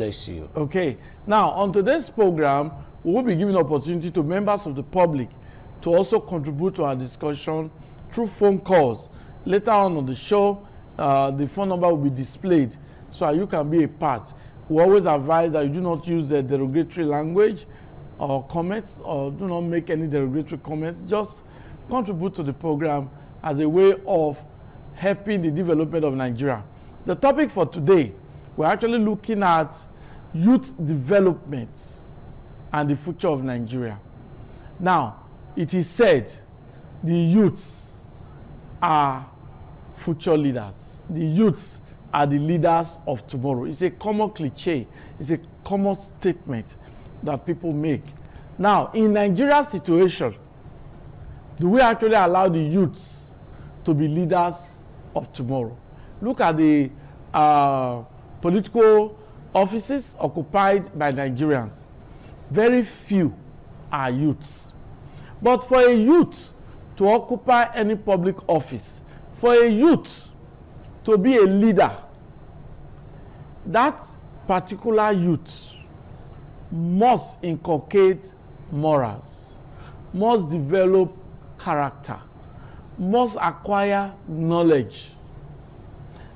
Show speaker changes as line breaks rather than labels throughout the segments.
Bless you.
Okay, now on today's program, we will be giving opportunity to members of the public to also contribute to our discussion through phone calls. Later on the show, the phone number will be displayed so you can be a part. We always advise that you do not use derogatory language or comments, or do not make any derogatory comments. Just contribute to the program as a way of helping the development of Nigeria. The topic for today, we're actually looking at youth development and the future of Nigeria. Now, it is said the youths are future leaders. The youths are the leaders of tomorrow. It's a common cliche. It's a common statement that people make. Now, in Nigeria's situation, do we actually allow the youths to be leaders of tomorrow? Look at the political offices occupied by Nigerians. Very few are youths. But for a youth to occupy any public office, for a youth to be a leader, that particular youth must inculcate morals, must develop character, must acquire knowledge.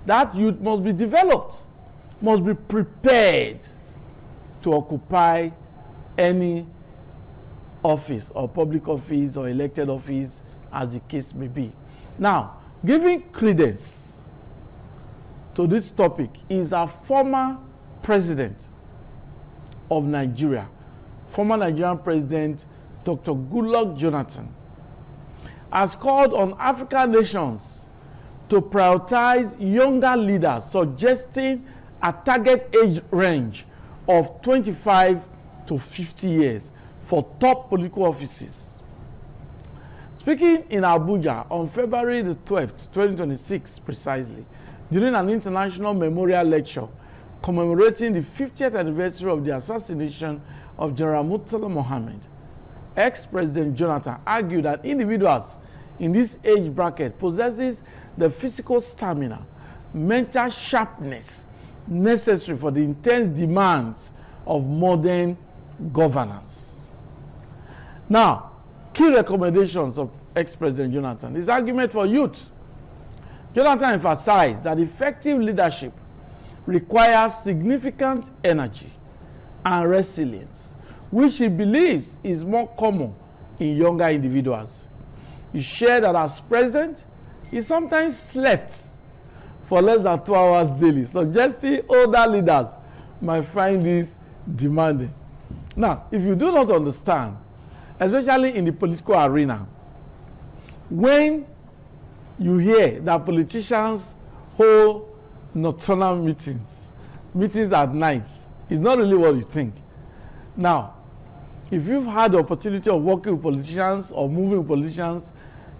That youth must be developed, must be prepared to occupy any office or public office or elected office as the case may be. Now, giving credence to this topic is a former president of Nigeria, former Nigerian president Dr. Goodluck Jonathan, has called on African nations to prioritize younger leaders, suggesting a target age range of 25 to 50 years for top political offices. Speaking in Abuja on February the 12th, 2026 precisely, during an international memorial lecture commemorating the 50th anniversary of the assassination of General Murtala Mohammed, ex-President Jonathan argued that individuals in this age bracket possesses the physical stamina, mental sharpness necessary for the intense demands of modern governance. Now, key recommendations of ex-President Jonathan. His argument for youth. Jonathan emphasized that effective leadership requires significant energy and resilience, which he believes is more common in younger individuals. He shared that as president, he sometimes slept for less than 2 hours daily, suggesting older leaders might find this demanding. Now, if you do not understand, especially in the political arena, when you hear that politicians hold nocturnal meetings at night, it's not really what you think. Now, if you've had the opportunity of working with politicians or moving with politicians,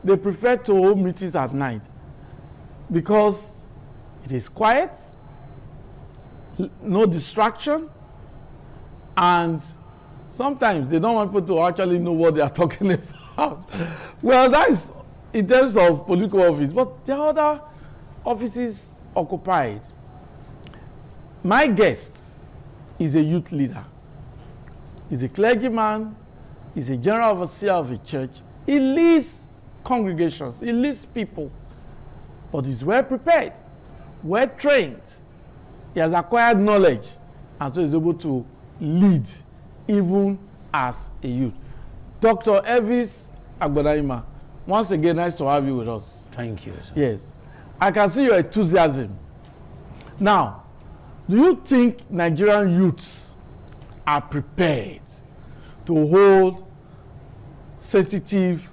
they prefer to hold meetings at night because it is quiet, no distraction, and sometimes they don't want people to actually know what they are talking about. Well, that is in terms of political office, but the other offices occupied. My guest is a youth leader. He's a clergyman. He's a general overseer of a church. He leads congregations. He leads people. But he's well prepared, well trained. He has acquired knowledge, and so he's able to lead even as a youth. Dr. Elvis Agbodaima, once again, nice to have you with us.
Thank you, sir.
Yes. I can see your enthusiasm. Now, do you think Nigerian youths are prepared to hold sensitive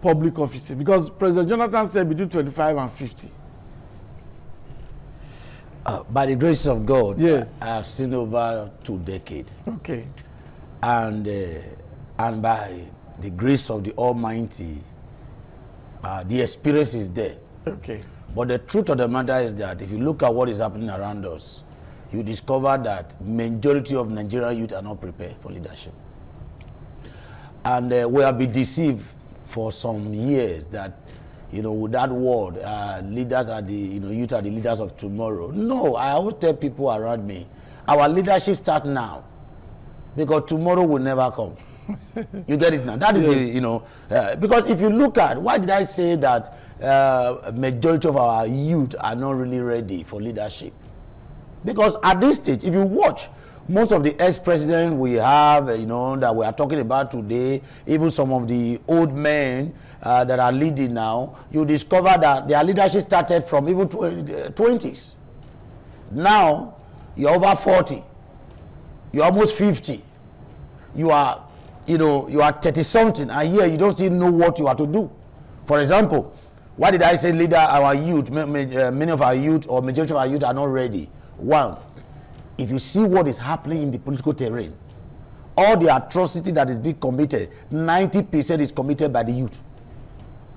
public offices? Because President Jonathan said between 25 and 50.
By the grace of God,
yes,
I have seen over 2 decades.
Okay.
And by the grace of the Almighty, the experience is there.
Okay.
But the truth of the matter is that if you look at what is happening around us, you discover that majority of Nigerian youth are not prepared for leadership. And we have been deceived for some years that, with that word, leaders are the, youth are the leaders of tomorrow. No, I always tell people around me, our leadership start now, because tomorrow will never come. You get it now? That is,
Yes.
the, because if you look at, why did I say that majority of our youth are not really ready for leadership? Because at this stage, if you watch, most of the ex-presidents we have, that we are talking about today, even some of the old men that are leading now, you discover that their leadership started from even 20s. Now, you're over 40. You're almost 50. You are 30-something, and here you don't still know what you are to do. For example, why did I say our youth, many of our youth or majority of our youth are not ready? One, if you see what is happening in the political terrain, all the atrocity that is being committed, 90% is committed by the youth.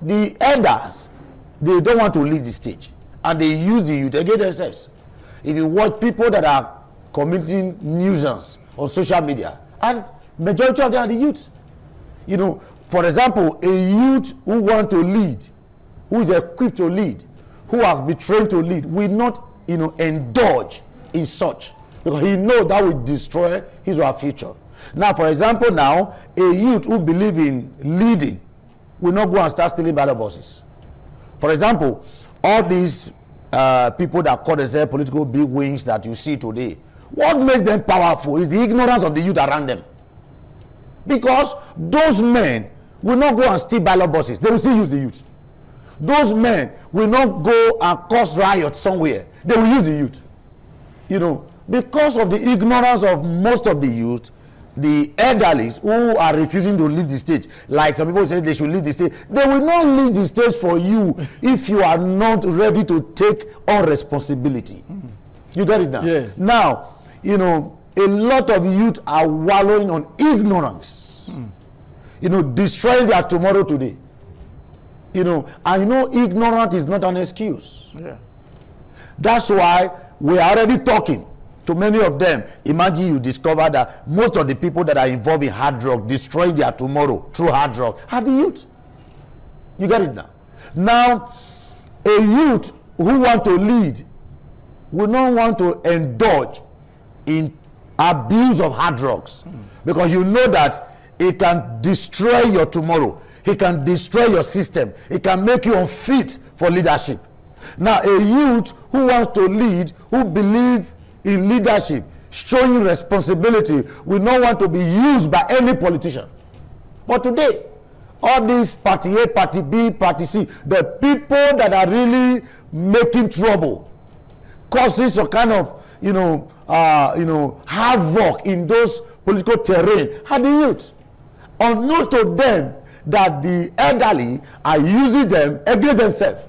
The elders, they don't want to leave the stage, and they use the youth against themselves. If you watch people that are committing nuisance on social media, and majority of them are the youth. For example, a youth who want to lead, who is equipped to lead, who has been trained to lead, will not, indulge in such, because he knows that will destroy his or her future. Now, for example, now a youth who believe in leading will not go and start stealing ballot boxes. For example, all these people that call themselves political big wings that you see today, what makes them powerful is the ignorance of the youth around them. Because those men will not go and steal ballot boxes. They will still use the youth. Those men will not go and cause riots somewhere. They will use the youth. Because of the ignorance of most of the youth, the elderly who are refusing to leave the stage, like some people say they should leave the stage, they will not leave the stage for you if you are not ready to take on responsibility. You get it now?
Yes.
Now, a lot of youth are wallowing on ignorance. Destroying their tomorrow today. I know ignorance is not an excuse.
Yes.
That's why we are already talking to many of them. Imagine you discover that most of the people that are involved in hard drug, destroying their tomorrow through hard drug, are the youth. You get it now? Now, a youth who want to lead will not want to indulge in abuse of hard drugs, because you know that it can destroy your tomorrow. It can destroy your system. It can make you unfit for leadership. Now, a youth who wants to lead, who believes in leadership, showing responsibility, will not want to be used by any politician. But today, all these party A, party B, party C, the people that are really making trouble, causing some kind of havoc in those political terrain, are the youth. Unknown to them that the elderly are using them against themselves.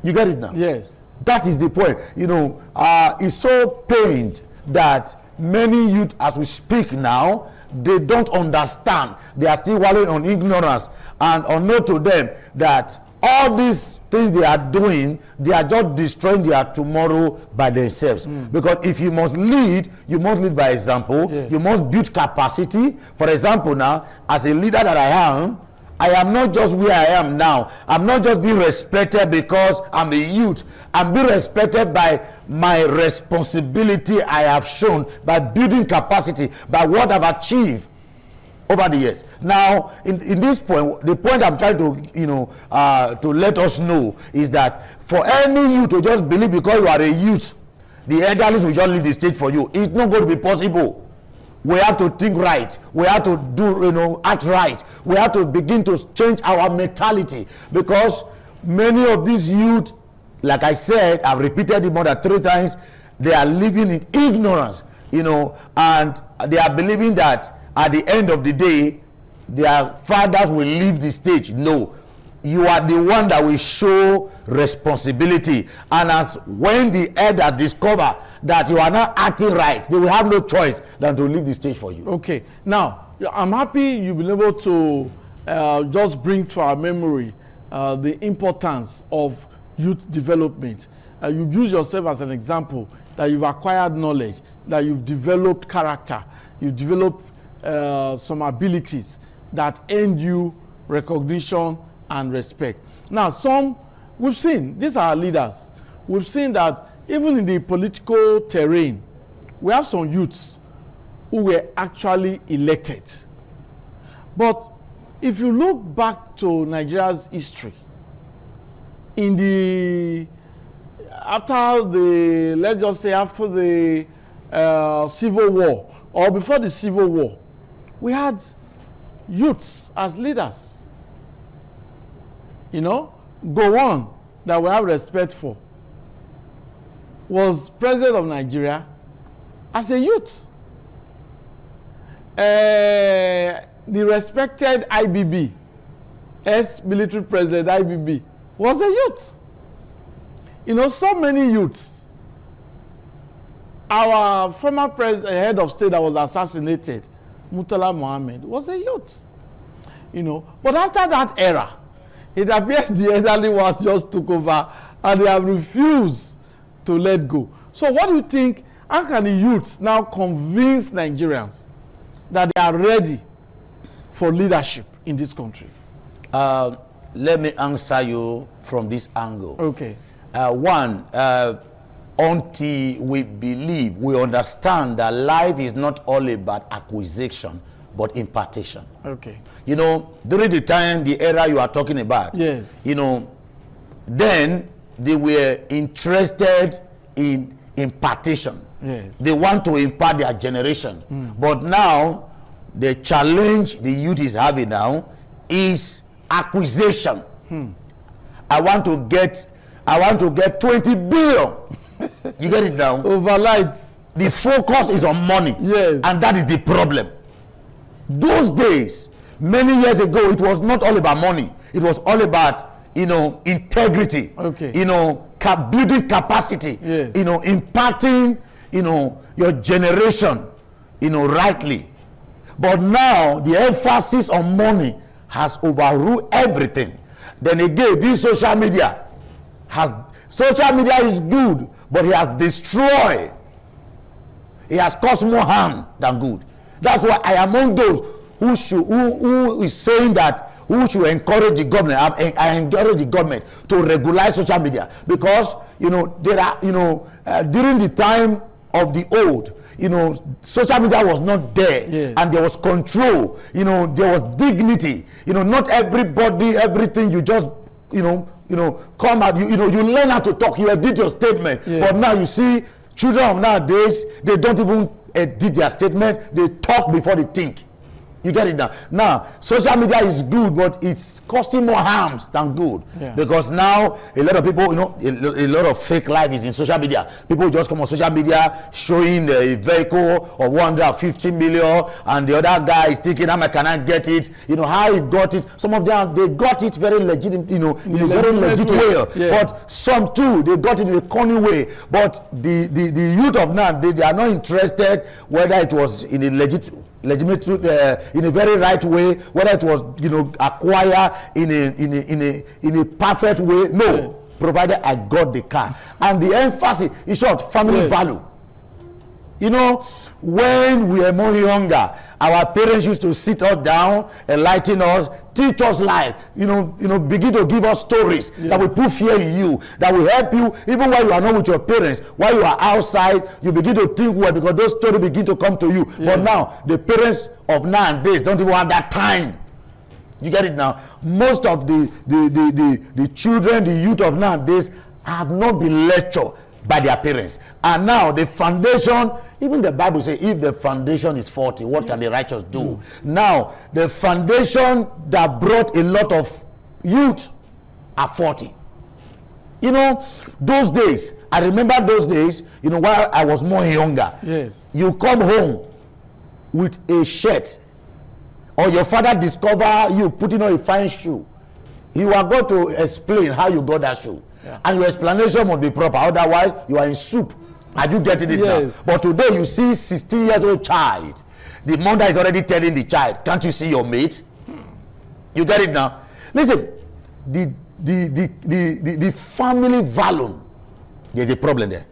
You get it now?
Yes.
That is the point. It's so pained that many youth, as we speak now, they don't understand. They are still wallowing on ignorance, and unknown to them that all these things they are doing, they are just destroying their tomorrow by themselves. Because if you must lead by example.
Yes.
You must build capacity. For example, now, as a leader that I am not just where I am now. I'm not just being respected because I'm a youth. I'm being respected by my responsibility I have shown, by building capacity, by what I've achieved over the years. Now, in this point, the point I'm trying to let us know is that for any youth to just believe because you are a youth, the elderly will just leave the stage for you. It's not going to be possible. We have to think right. We have to act right. We have to begin to change our mentality, because many of these youth, like I said, I've repeated it more than 3 times, they are living in ignorance, and they are believing that at the end of the day, their fathers will leave the stage. No, you are the one that will show responsibility, and as when the elder discover that you are not acting right, they will have no choice than to leave the stage for you.
Okay, now I'm happy you've been able to just bring to our memory the importance of youth development. You use yourself as an example, that you've acquired knowledge, that you've developed character, you've developed some abilities that earn you recognition and respect. Now, we've seen, these are leaders, we've seen that even in the political terrain, we have some youths who were actually elected. But if you look back to Nigeria's history, in the after the, let's just say after the Civil War or before the Civil War, we had youths as leaders. You know, Gowon, that we have respect for, was president of Nigeria as a youth. The respected IBB, ex-military president IBB, was a youth. You know, so many youths. Our former head of state that was assassinated, Murtala Mohammed, was a youth. You know, but after that era, it appears the elderly ones just took over and they have refused to let go. So what do you think, how can the youths now convince Nigerians that they are ready for leadership in this country?
Let me answer you from this angle.
Okay.
One, until we believe, we understand that life is not all about acquisition, but impartation.
Okay.
You know, during the time, the era you are talking about,
yes,
you know, then they were interested in impartation.
Yes.
They want to impart their generation. But now, the challenge the youth is having now is acquisition. I want to get 20 billion. You get it now?
Overnight.
The focus is on money.
Yes.
And that is the problem. Those days, many years ago, it was not all about money. It was all about, you know, integrity.
Okay.
You know, building capacity.
Yes.
You know, impacting, you know, your generation, you know, rightly. But now, the emphasis on money has overruled everything. Then again, this social media is good, but it has destroyed. It has caused more harm than good. That's why I am among those who is saying that who should encourage the government. I encourage the government to regulate social media, because you know there are, you know, during the time of the old, you know, social media was not there.
Yes.
And there was control, you know, there was dignity. You know, not everybody, everything you just, you know, come out, you know, you learn how to talk, you edit your statement.
Yeah.
But now you see children of nowadays, they don't even edit their statement, they talk before they think. You get it now? Now, social media is good, but it's causing more harms than good.
Yeah.
Because now, a lot of people, you know, a lot of fake life is in social media. People just come on social media showing a vehicle of 150 million, and the other guy is thinking, how can I get it? You know, how he got it. Some of them, they got it very legit, you know, in a very legit way.
Yeah.
But some too, they got it in a corny way. But the youth of now, they are not interested whether it was in a legitimate in a very right way, whether it was, you know, acquired in a perfect way. No. Yes. Provided I got the car. And the emphasis, in short, family
yes.
value. You know, when we were more younger, our parents used to sit us down, enlighten us, teach us life, you know, begin to give us stories that will put fear in you, that will help you even while you are not with your parents. While you are outside, you begin to think well, because those stories begin to come to you. But now, the parents of nowadays don't even have that time. You get it now? Most of the children, the youth of nowadays have not been lectured by their parents. And now the foundation, even the Bible says, if the foundation is faulty, what can the righteous do? Now, the foundation that brought a lot of youth are faulty. You know, those days, I remember those days, you know, while I was more younger.
Yes.
You come home with a shirt, or your father discover you putting on a fine shoe. You are going to explain how you got that shoe. Yeah. And your explanation must be proper, otherwise you are in soup. Are you getting it now? But today you see 16 years old child, the mother is already telling the child, can't you see your mate? You get it now? Listen, the family value, there's a problem there.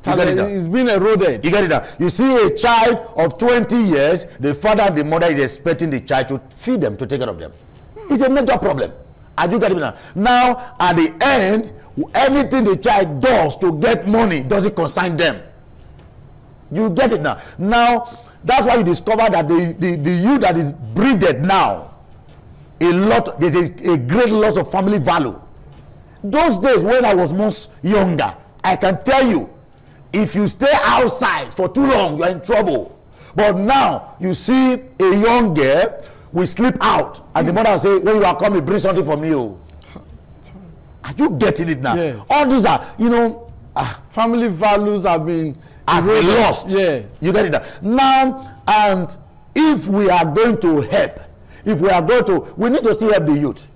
You get it now?
It's been eroded.
You get it now? You see a child of 20 years, the father and the mother is expecting the child to feed them, to take care of them. It's a major problem. I do get it now. Now, at the end, anything the child does to get money doesn't concern them. You get it now. Now, that's why you discover that the youth that is breeded now, there's a great loss of family value. Those days when I was most younger, I can tell you, if you stay outside for too long, you are in trouble. But now, you see a young girl will sleep out, and the mother will say, when you are coming, bring something for me. Oh. Are you getting it now?
Yes.
All these are,
family values have been
lost.
Yes.
You get it now. And if we are going to help, we need to still help the youth,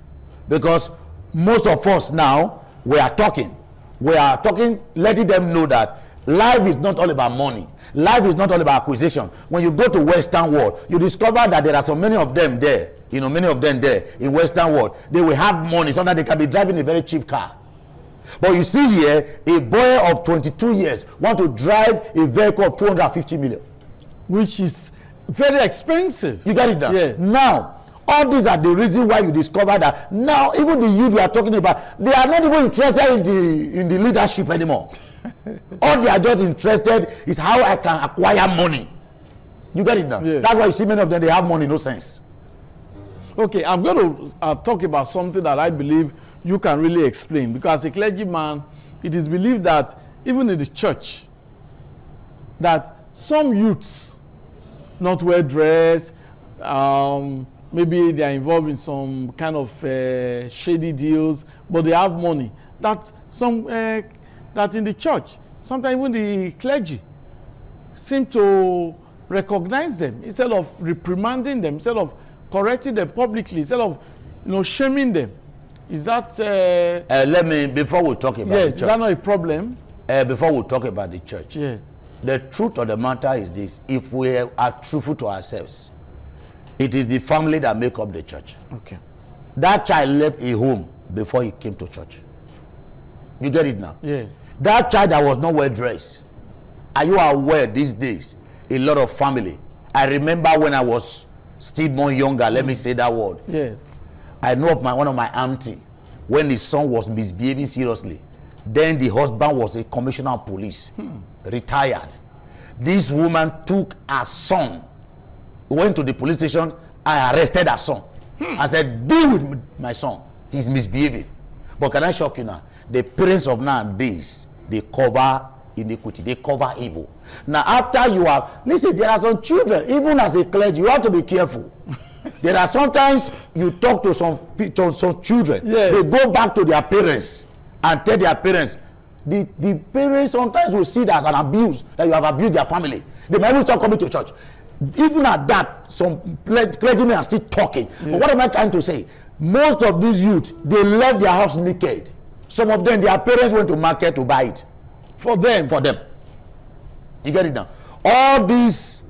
because most of us now, we are talking, letting them know that life is not all about money. Life is not all about acquisition. When you go to Western world, you discover that there are so many of them there. Many of them there in Western world, they will have money so that they can be driving a very cheap car. But you see here, a boy of 22 years want to drive a vehicle of 250 million.
Which is very expensive.
You get it now?
Yes.
Now, all these are the reason why you discover that now even the youth we are talking about, they are not even interested in the leadership anymore. All they are just interested is how I can acquire money. You get it now?
Yes.
That's why you see many of them, they have money, no sense.
Okay, I'm going to talk about something that I believe you can really explain, because as a clergyman, it is believed that even in the church, that some youths, not well dressed, maybe they are involved in some kind of shady deals, but they have money. That in the church, sometimes even the clergy seem to recognize them instead of reprimanding them, instead of correcting them publicly, instead of shaming them. Is that
before we talk about the church,
is that not a problem?
Before we talk about the church,
yes,
the truth of the matter is this: if we are truthful to ourselves, it is the family that make up the church.
Okay.
That child left a home before he came to church. You get it now?
Yes.
That child that was not well dressed. Are you aware these days a lot of family? I remember when I was still more younger, let me say that word.
Yes.
I know of one of my auntie, when his son was misbehaving seriously, then the husband was a commissioner of police, retired. This woman took her son, went to the police station and arrested her son. I said, deal with my son, he's misbehaving. But can I shock you now? The parents of nowadays, they cover iniquity, they cover evil. Now after you are, listen, there are some children, even as a clergy, you have to be careful. There are sometimes you talk to some children,
yes,
they go back to their parents and tell their parents. The parents sometimes will see that as an abuse, that you have abused their family. They might even stop coming to church. Even at that, some clergymen are still talking. Yes. But what am I trying to say? Most of these youth, they left their house naked. Some of them, their parents went to market to buy it. For them. You get it now? All these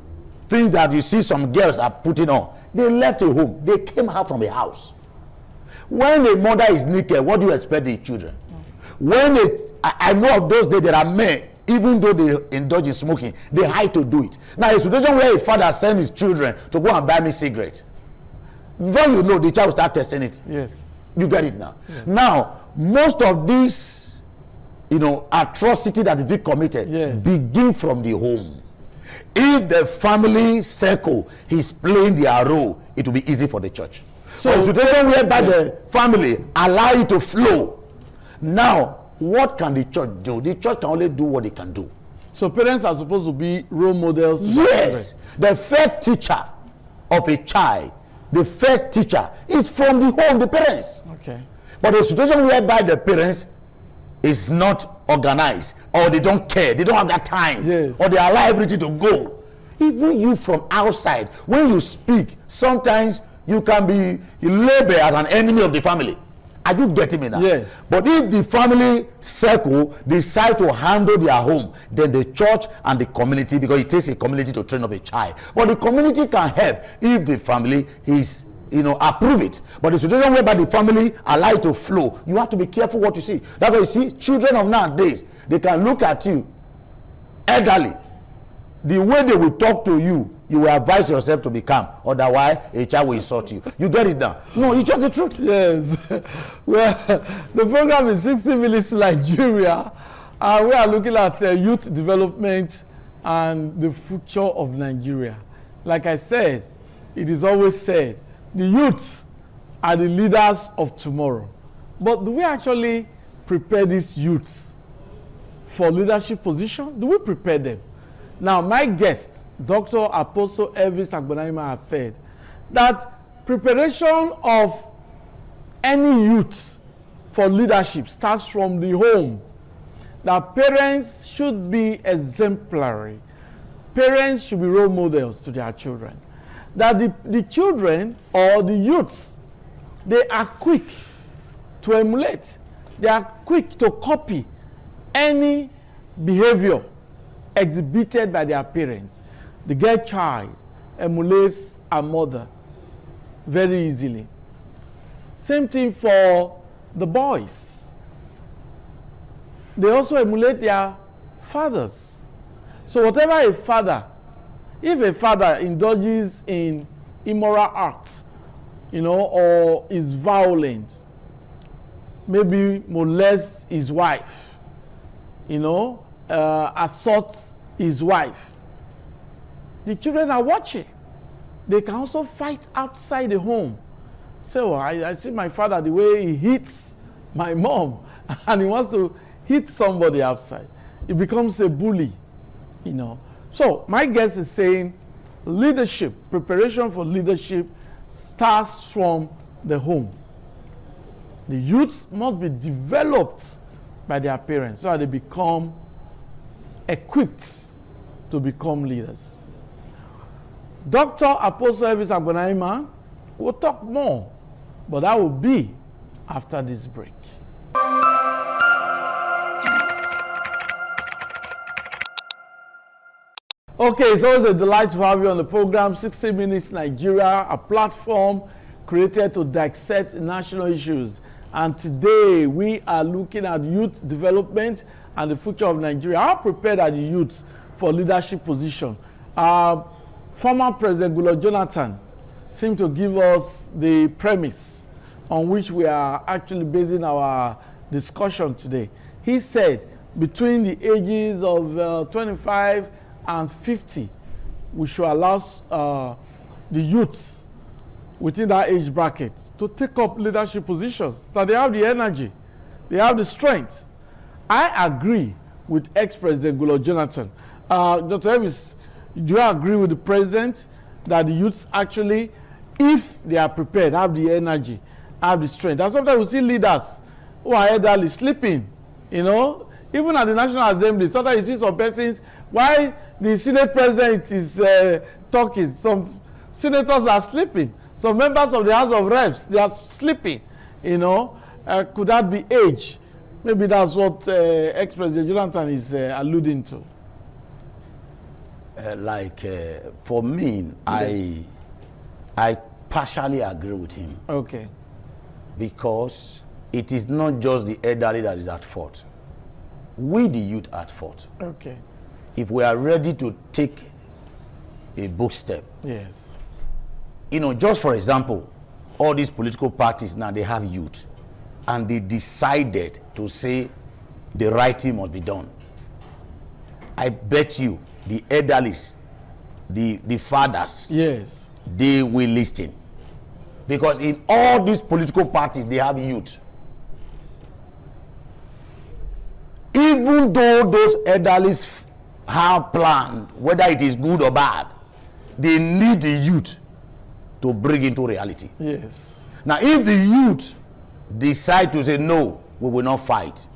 things that you see some girls are putting on, they left a home. They came out from a house. When a mother is naked, what do you expect the children? When I know of those days, there are men, even though they indulge in smoking, they hide to do it. Now, a situation where a father sends his children to go and buy me cigarettes, then you know the child will start testing it.
Yes.
You get it now? Yes. Now, most of these, atrocity that is being committed, yes, begin from the home. If the family circle is playing their role, it will be easy for the church. So a situation whereby the family allow it to flow. Now, what can the church do? The church can only do what they can do.
So parents are supposed to be role models.
Yes. The first teacher of a child, the first teacher is from the home, the parents.
Okay.
But the situation whereby the parents is not organized, or they don't care, they don't have that time,
yes, or
they allow everything to go. Even you from outside, when you speak, sometimes you can be labeled as an enemy of the family. Are you getting me now?
Yes.
But if the family circle decide to handle their home, then the church and the community, because it takes a community to train up a child, but the community can help if the family is approve it. But the situation whereby the family allow it to flow, you have to be careful what you see. That's why you see children of nowadays, they can look at you elderly, the way they will talk to you, you will advise yourself to be calm, otherwise a child will insult you. You get it now? No, it's just the truth.
Yes. Well, the program is 60 Minutes Nigeria, and we are looking at youth development and the future of Nigeria. Like I said, it is always said, the youths are the leaders of tomorrow. But do we actually prepare these youths for leadership position? Do we prepare them? Now, my guest, Dr. Apostle Elvis Agbonahima, has said that preparation of any youth for leadership starts from the home. That parents should be exemplary. Parents should be role models to their children. That the children or the youths, they are quick to emulate. They are quick to copy any behavior exhibited by their parents. The girl child emulates a mother very easily. Same thing for the boys. They also emulate their fathers. So whatever a father, if a father indulges in immoral acts, you know, or is violent, maybe molests his wife, you know, assaults his wife, the children are watching. They can also fight outside the home. So I see my father, the way he hits my mom, and he wants to hit somebody outside. It becomes a bully, you know. So my guest is saying leadership, preparation for leadership starts from the home. The youths must be developed by their parents so that they become equipped to become leaders. Dr. Apostle Elvis Agbonahima will talk more, but that will be after this break. Okay, it's always a delight to have you on the program. 60 Minutes Nigeria, a platform created to dissect national issues. And today we are looking at youth development and the future of Nigeria. How prepared are the youth for leadership position? Former President Goodluck Jonathan seemed to give us the premise on which we are actually basing our discussion today. He said between the ages of 25 and 50, we should allow the youths within that age bracket to take up leadership positions, that they have the energy, they have the strength. I agree with ex-President Goodluck Jonathan. Dr. Elvis, do you agree with the president that the youths actually, if they are prepared, have the energy, have the strength? And sometimes we see leaders who are elderly sleeping, you know, even at the National Assembly. Sometimes you see some persons, while the Senate president is talking, some senators are sleeping. Some members of the House of Reps, they are sleeping, you know. Could that be age? Maybe that's what ex-President Jonathan is alluding to.
For me, yes. I partially agree with him.
Okay.
Because it is not just the elderly that is at fault. We, the youth, are at fault.
Okay.
If we are ready to take a bold step.
Yes.
You know, just for example, all these political parties now, they have youth. And they decided to say the right thing must be done. I bet you the elderlies, the fathers,
yes,
they will listen. Because in all these political parties, they have youth. Even though those elderlies have planned, whether it is good or bad, they need the youth to bring into reality.
Yes.
Now, if the youth decide to say, no, we will not fight.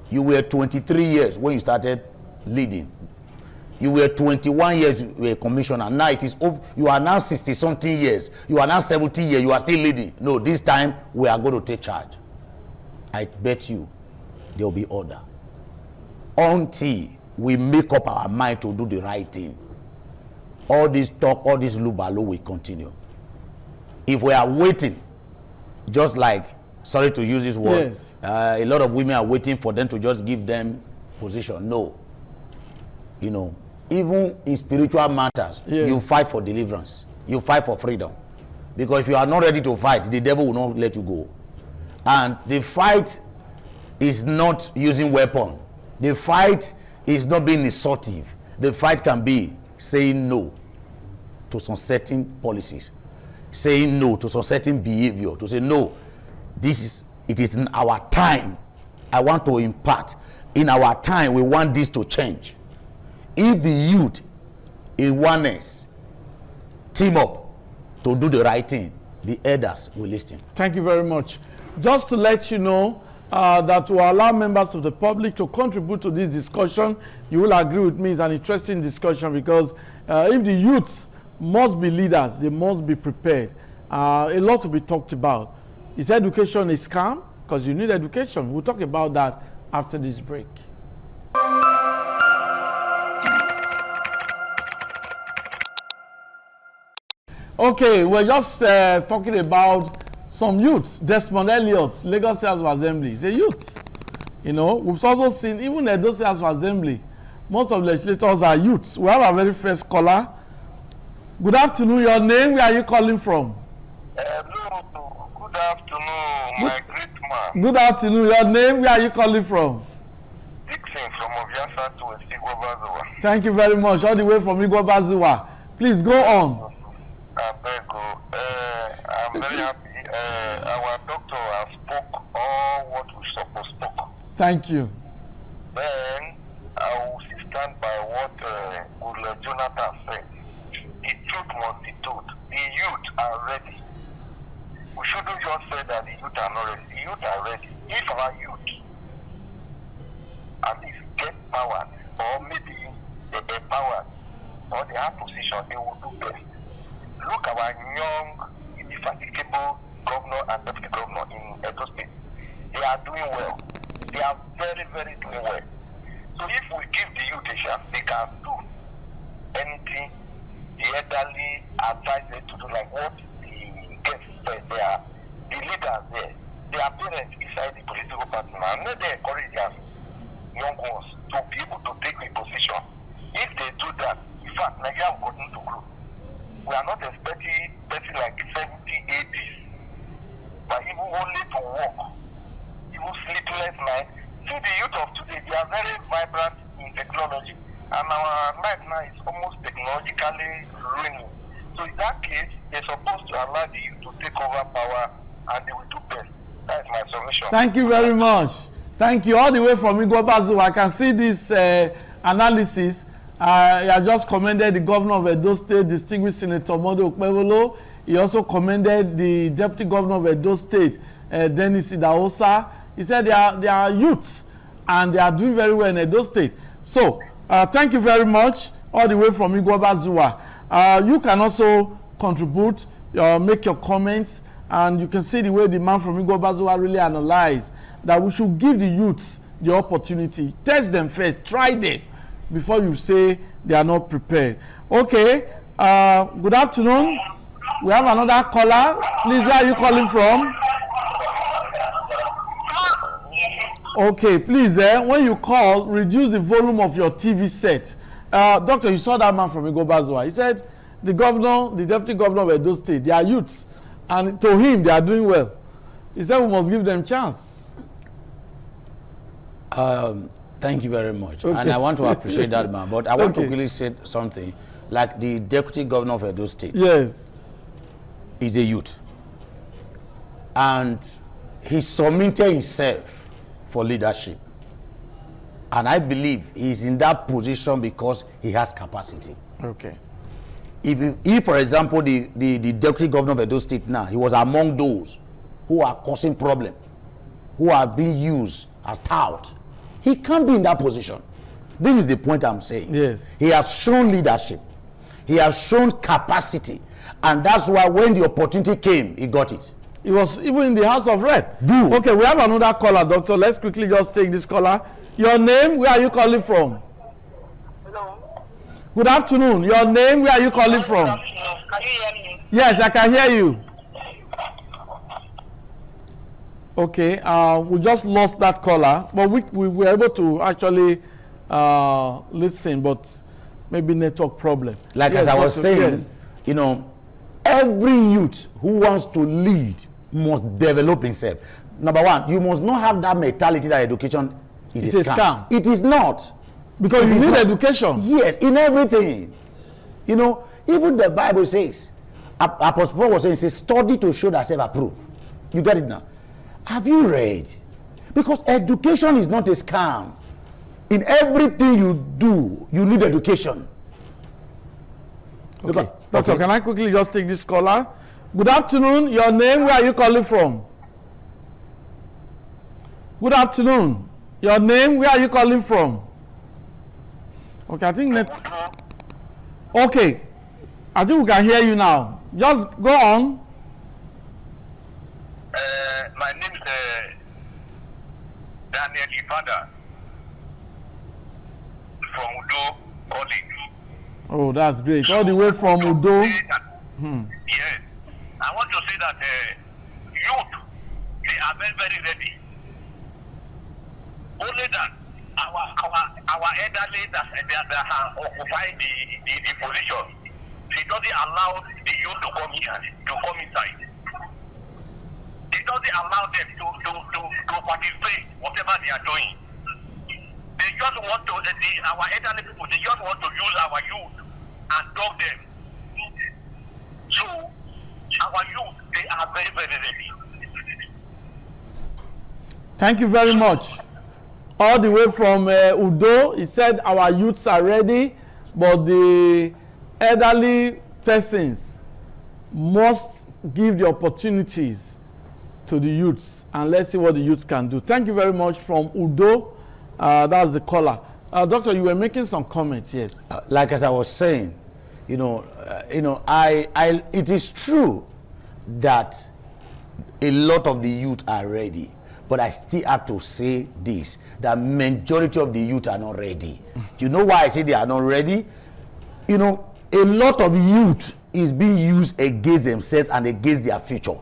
You were 23 years when you started leading. You were 21 years, you were a commissioner. Now it is over. You are now 60-something years. You are now 70 years. You are still leading. No, this time we are going to take charge. I bet you there will be order. Until we make up our mind to do the right thing. All this talk, all this lubalo will continue. If we are waiting, just like, sorry to use this word,
yes,
a lot of women are waiting for them to just give them position. No. You know, even in spiritual matters,
yes,
you fight for deliverance. You fight for freedom. Because if you are not ready to fight, the devil will not let you go. And the fight is not using weapon. The fight is not being insultive. The fight can be saying no to some certain policies, saying no to some certain behavior, to say no, it is in our time. I want to impart. In our time, we want this to change. If the youth in oneness team up to do the right thing, the elders will listen.
Thank you very much. Just to let you know that to allow members of the public to contribute to this discussion, you will agree with me, it's an interesting discussion, because if the youths must be leaders, they must be prepared. A lot to be talked about. Is education a scam? Because you need education. We'll talk about that after this break. Okay, we're just talking about some youths. Desmond Elliott, Lagos State House of Assembly, is a youth. You know, we've also seen, even at Lagos State House of Assembly, most of the legislators are youths. We have our very first caller. Good afternoon. Your name, where are you calling from?
Hello. Good afternoon, my great man.
Good afternoon. Your name, where are you calling from?
Dixon from Obiasa to Igbobazuwa.
Thank you very much. All the way from Igbobazuwa. Please go on.
I'm very happy. Our doctor has spoke all what we supposed to spoke.
Thank you.
Then I will stand by what Goodluck Jonathan said. The truth must be told. The youth are ready. We shouldn't just say that the youth are not ready. The youth are ready. If our youth at least get power, or maybe they get power, or they have position, they will do best. Look at our young, indefatigable governor and deputy governor in Edo State. They are doing well. They are very, very doing well. So if we give the youth a chance, they can do anything the elderly advise them to do, like what the guests said. They are the leaders there. They are parents inside the political party. And let them encourage us, young ones, to be able to take a position. If they do that, in fact, Nigeria will continue to grow. We are not expecting like 70, 80s, but even only to walk, even sleepless night. See the youth of today, they are very vibrant in technology, and our life now is almost technologically ruining. So in that case, they're supposed to allow the youth to take over power, and they will do best. That is my submission.
Thank you very much. Thank you. All the way from Igbobazuwa, I can see this analysis. He has just commended the governor of Edo State, distinguished Senator Monday Okpebholo. He also commended the deputy governor of Edo State, Dennis Idahosa. He said they are youths and they are doing very well in Edo State. So, thank you very much, all the way from Igbobazuwa. You can also contribute, make your comments, and you can see the way the man from Igbobazuwa really analyzed that we should give the youths the opportunity. Test them first, try them, before you say they are not prepared. Okay, good afternoon. We have another caller. Please, where are you calling from? Okay, please, when you call, reduce the volume of your TV set. Doctor, you saw that man from Igbobazuwa. He said the governor, the deputy governor of Edo State, they are youths, and to him, they are doing well. He said we must give them chance.
Thank you very much.
Okay.
And I want to appreciate that man, but I want to really say something. Like the deputy governor of Edo State.
Yes.
Is a youth. And he submitted himself for leadership. And I believe he's in that position because he has capacity.
Okay.
If for example, the deputy governor of Edo State now, he was among those who are causing problem, who are being used as tout, he can't be in that position. This is the point I'm saying.
Yes.
He has shown leadership. He has shown capacity. And that's why when the opportunity came, he got it.
He was even in the House of Rep.
Do.
Okay, we have another caller, doctor. Let's quickly just take this caller. Your name, where are you calling from?
Hello.
Good afternoon. Your name, where are you calling from?
Can you hear me?
Yes, I can hear you. Okay, we just lost that caller, but we were able to actually listen, but maybe network problem.
Like
yes,
as I was saying,
yes.
You know, every youth who wants to lead must develop himself. Number one, you must not have that mentality that education is a scam. It is not.
Because you need education.
Yes, in everything. You know, even the Bible says, Apostle Paul was saying, says, study to show thyself approved. You get it now? Have you read? Because education is not a scam. In everything you do, you need education.
Okay. Doctor, can I quickly just take this caller? Good afternoon. Your name, where are you calling from? Good afternoon. Your name, where are you calling from? Okay, I think okay, I think we can hear you now. Just go on.
My name is Daniel Ipada from Udo College.
Oh, that's great. All the way from Udo.
Yes. I want to say that youth, they are very, very ready. Only that our elderly that have occupied the position, they doesn't allow the youth to come inside. It doesn't allow them to participate whatever they are doing. They just want to, our elderly people, they just want to use our youth and dog them. So, our youth, they are very, very ready.
Thank you very much. All the way from Udo, he said our youths are ready, but the elderly persons must give the opportunities to the youths, and let's see what the youths can do. Thank you very much from Udo. That's the caller. Doctor, you were making some comments, yes.
Like as I was saying, it is true that a lot of the youth are ready, but I still have to say this: the majority of the youth are not ready. You know why I say they are not ready? You know, a lot of youth is being used against themselves and against their future.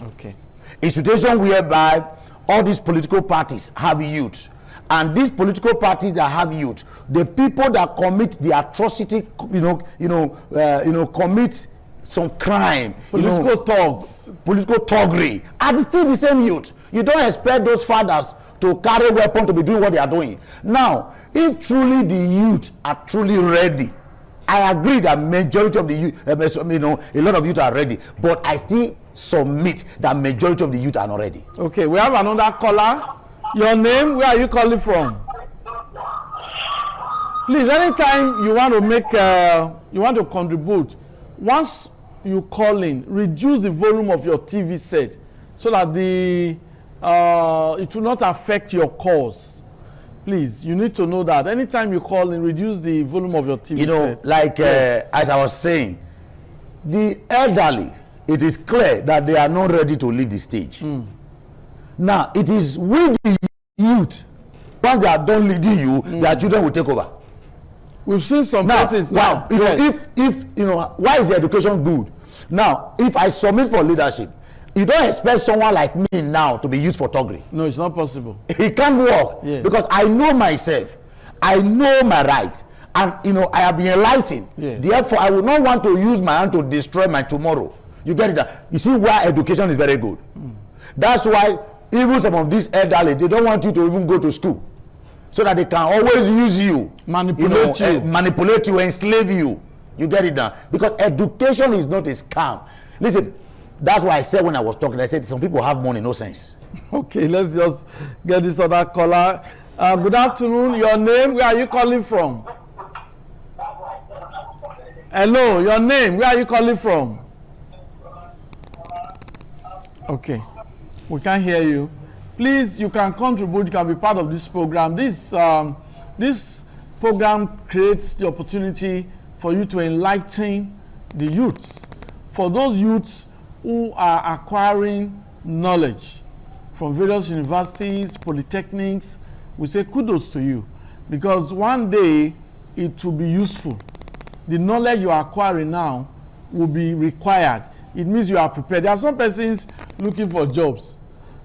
Okay.
A situation whereby all these political parties have youth, and these political parties that have youth, the people that commit the atrocity, commit some crime,
political thugs,
political thuggery, are still the same youth. You don't expect those fathers to carry weapons to be doing what they are doing. Now, if truly the youth are truly ready, I agree that majority of the youth, a lot of youth are ready, but I still submit that majority of the youth are not ready.
Okay, we have another caller. Your name, where are you calling from? Please, anytime you want to make, you want to contribute, once you call in, reduce the volume of your TV set so that it will not affect your calls. Please, you need to know that anytime you call in, reduce the volume of your TV set.
Like yes. As I was saying, the elderly, it is clear that they are not ready to leave the stage. Now, it is with the youth, once they are done leading you, their children will take over.
We've seen some places now.
If why is the education good? Now, if I submit for leadership, you don't expect someone like me now to be used for thuggery.
No, it's not possible.
It can't work.
Yes.
Because I know myself. I know my right. And, I have been enlightened.
Yes.
Therefore, I will not want to use my hand to destroy my tomorrow. You get it? You see why education is very good. That's why even some of these elderly, they don't want you to even go to school. So that they can always use you. Manipulate you, enslave you. You get it now? Because education is not a scam. Listen, that's why I said when I was talking, I said some people have money, no sense.
Okay, let's just get this other caller. Good afternoon. Your name, where are you calling from? Hello, your name, where are you calling from? Okay, we can't hear you. Please, you can contribute, you can be part of this program. This program creates the opportunity for you to enlighten the youths. For those youths who are acquiring knowledge from various universities, polytechnics, we say kudos to you, because one day it will be useful. The knowledge you are acquiring now will be required. It means you are prepared. There are some persons looking for jobs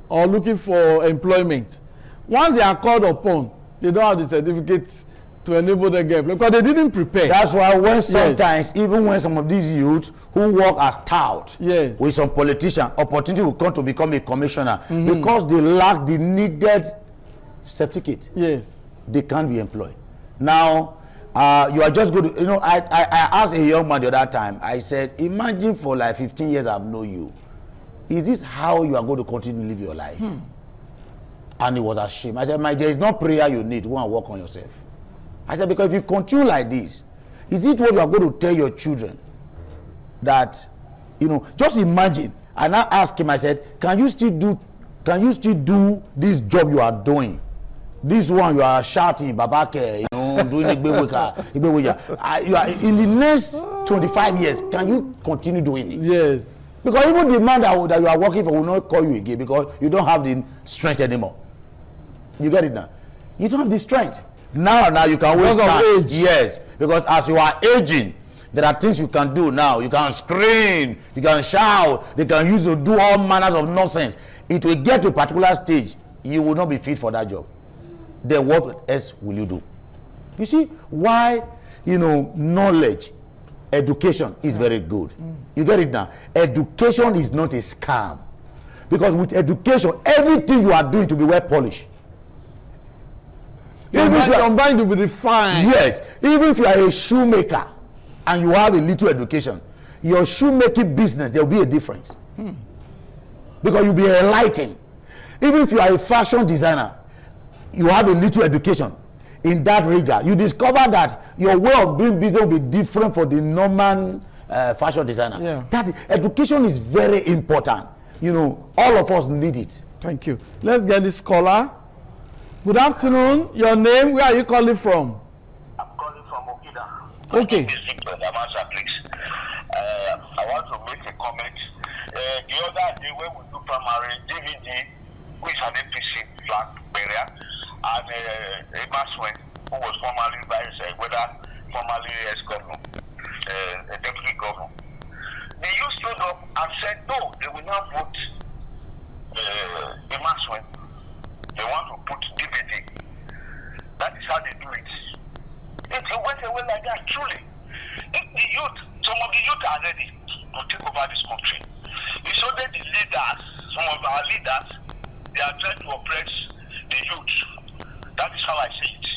or looking for employment. Once they are called upon, they don't have the certificate to enable them get employed because they didn't prepare.
That's why when sometimes, even when some of these youths who work as tout with some politician, opportunity will come to become a commissioner because they lack the needed certificate.
Yes.
They can't be employed. Now, you are just good. You know, I asked a young man the other time. I said, imagine for like 15 years I've known you. Is this how you are going to continue to live your life? And he was ashamed. I said, there is no prayer you need. Go and work on yourself. I said, because if you continue like this, is it what you are going to tell your children? That, you know, just imagine. And I asked him, I said, can you still do this job you are doing? This one you are shouting, Babake, you know, doing Igbe, you are in the next 25 years, can you continue doing it?
Yes.
Because even the man that you are working for will not call you again because you don't have the strength anymore. You get it now? You don't have the strength. Now you can always stand. Yes, because as you are aging, there are things you can do now. You can scream, you can shout, they can use to do all manners of nonsense. It will get to a particular stage, you will not be fit for that job. Then what else will you do? You see why, you know, knowledge, education is very good. You get it now? Education is not a scam. Because with education, everything you are doing to be well polished.
Your mind will be refined.
Yes. Even if you are a shoemaker and you have a little education, your shoemaking business, there will be a difference. Because you'll be enlightened. Even if you are a fashion designer, you have a little education in that regard. You discover that your way of doing business will be different for the normal fashion designer.
Yeah.
That education is very important. You know, all of us need it.
Thank you. Let's get this caller. Good afternoon. Your name? Where are you calling from?
I'm calling from Okida.
Okay.
I want to make a comment. The other day when we do primary, DVD, who is an APC flag bearer, and Emma Swen, who was formerly vice, formerly ex-governor, deputy governor. The youth stood up and said, no, they will not vote Emma Swen. They want to put DVD. That is how they do it. It went away like that, truly. If the youth, some of the youth are ready to take over this country. It's only the leaders, some of our leaders, they are trying to oppress the youth. That is how I see it.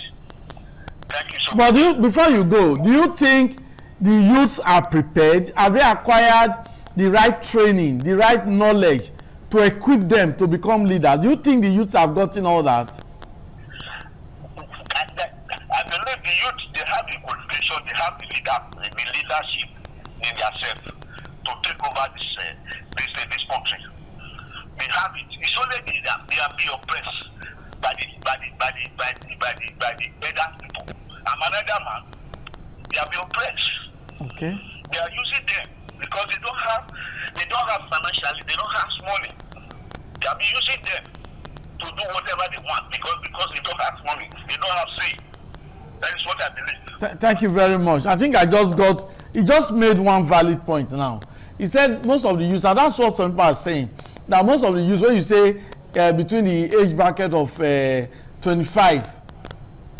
Thank you so much.
But before you go, do you think the youths are prepared? Have they acquired the right training, the right knowledge to equip them to become leaders? Do you think the youths have gotten all that?
I believe the youth, they have the qualification, they have the leadership in themselves to take over this country. They have it. It's only they are being oppressed by the elder people. I'm another man. They are being oppressed.
Okay.
They are using them because they don't have financially, they don't have money. They are using them to do whatever they want because they don't have money. They don't have say. That is what I believe.
Thank you very much. I think he just made one valid point now. He said most of the youth, and that's what some people are saying, that most of the youth, when you say between the age bracket of 25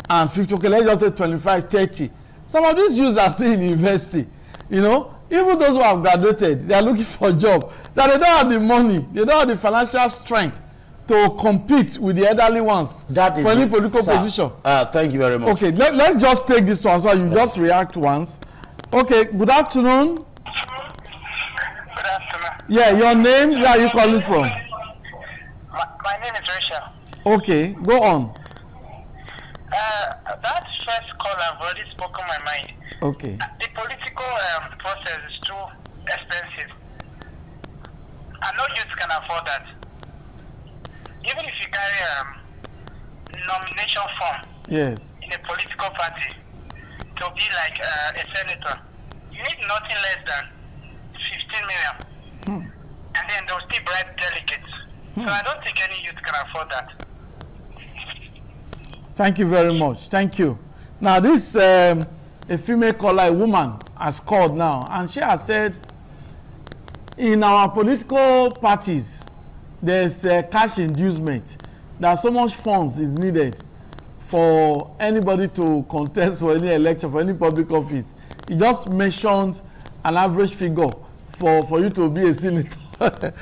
and 50, okay, let's just say 25, 30, some of these youths are still in university, you know. Even those who have graduated, they are looking for a job, that they don't have the money, they don't have the financial strength to compete with the elderly ones
That is
for any political position.
Thank you very much.
Okay, let's just take this one so you just react once. Okay, good afternoon.
Good afternoon.
Yeah, your name, where are you calling from?
My name is Rachel.
Okay, go on.
That first call, I've already spoken my mind.
Okay.
The political process is too expensive. And no youth can afford that. Even if you carry nomination form
Yes.
in a political party to be like a senator, you need nothing less than 15 million. And then they'll still bribe delegates. So I don't think any youth can afford that.
Thank you very much. Thank you. Now this a female caller, a woman, has called now, and she has said in our political parties there's cash inducement, that so much funds is needed for anybody to contest for any election, for any public office. He just mentioned an average figure for you to be a senator.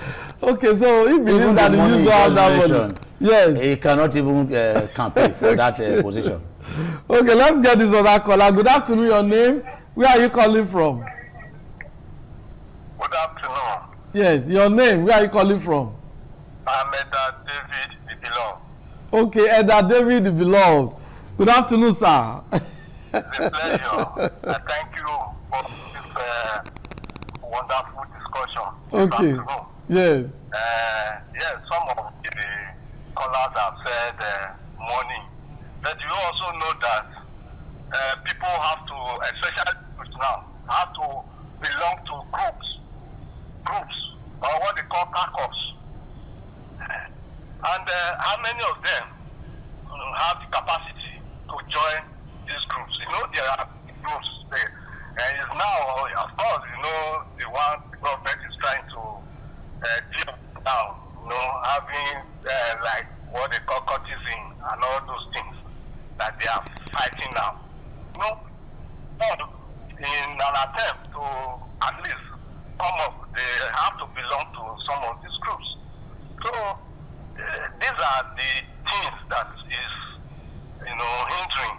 Okay, so he believes
Even
that
the
the
money
youth don't have that money. Yes.
He cannot even campaign for that position.
Okay, let's get this other caller. Good afternoon, your name. Where are you calling from?
Good afternoon.
Yes, your name. Where are you calling from?
I'm David the Beloved.
Okay, Elder David the Beloved. Good afternoon, sir.
It's a pleasure. I thank you for this wonderful discussion.
Okay. Yes.
Yes, some of the callers have said money. But you also know that people have to, especially now, have to belong to groups, or what they call caucus. And how many of them have the capacity to join these groups? You know, there are groups there. And it's now, of course, you know, the one the government is trying to deal down, you know, having like what they call courtesan and all those things that they are fighting now. You know, but in an attempt to at least come up, they have to belong to some of these groups. So these are the things that is, you know, hindering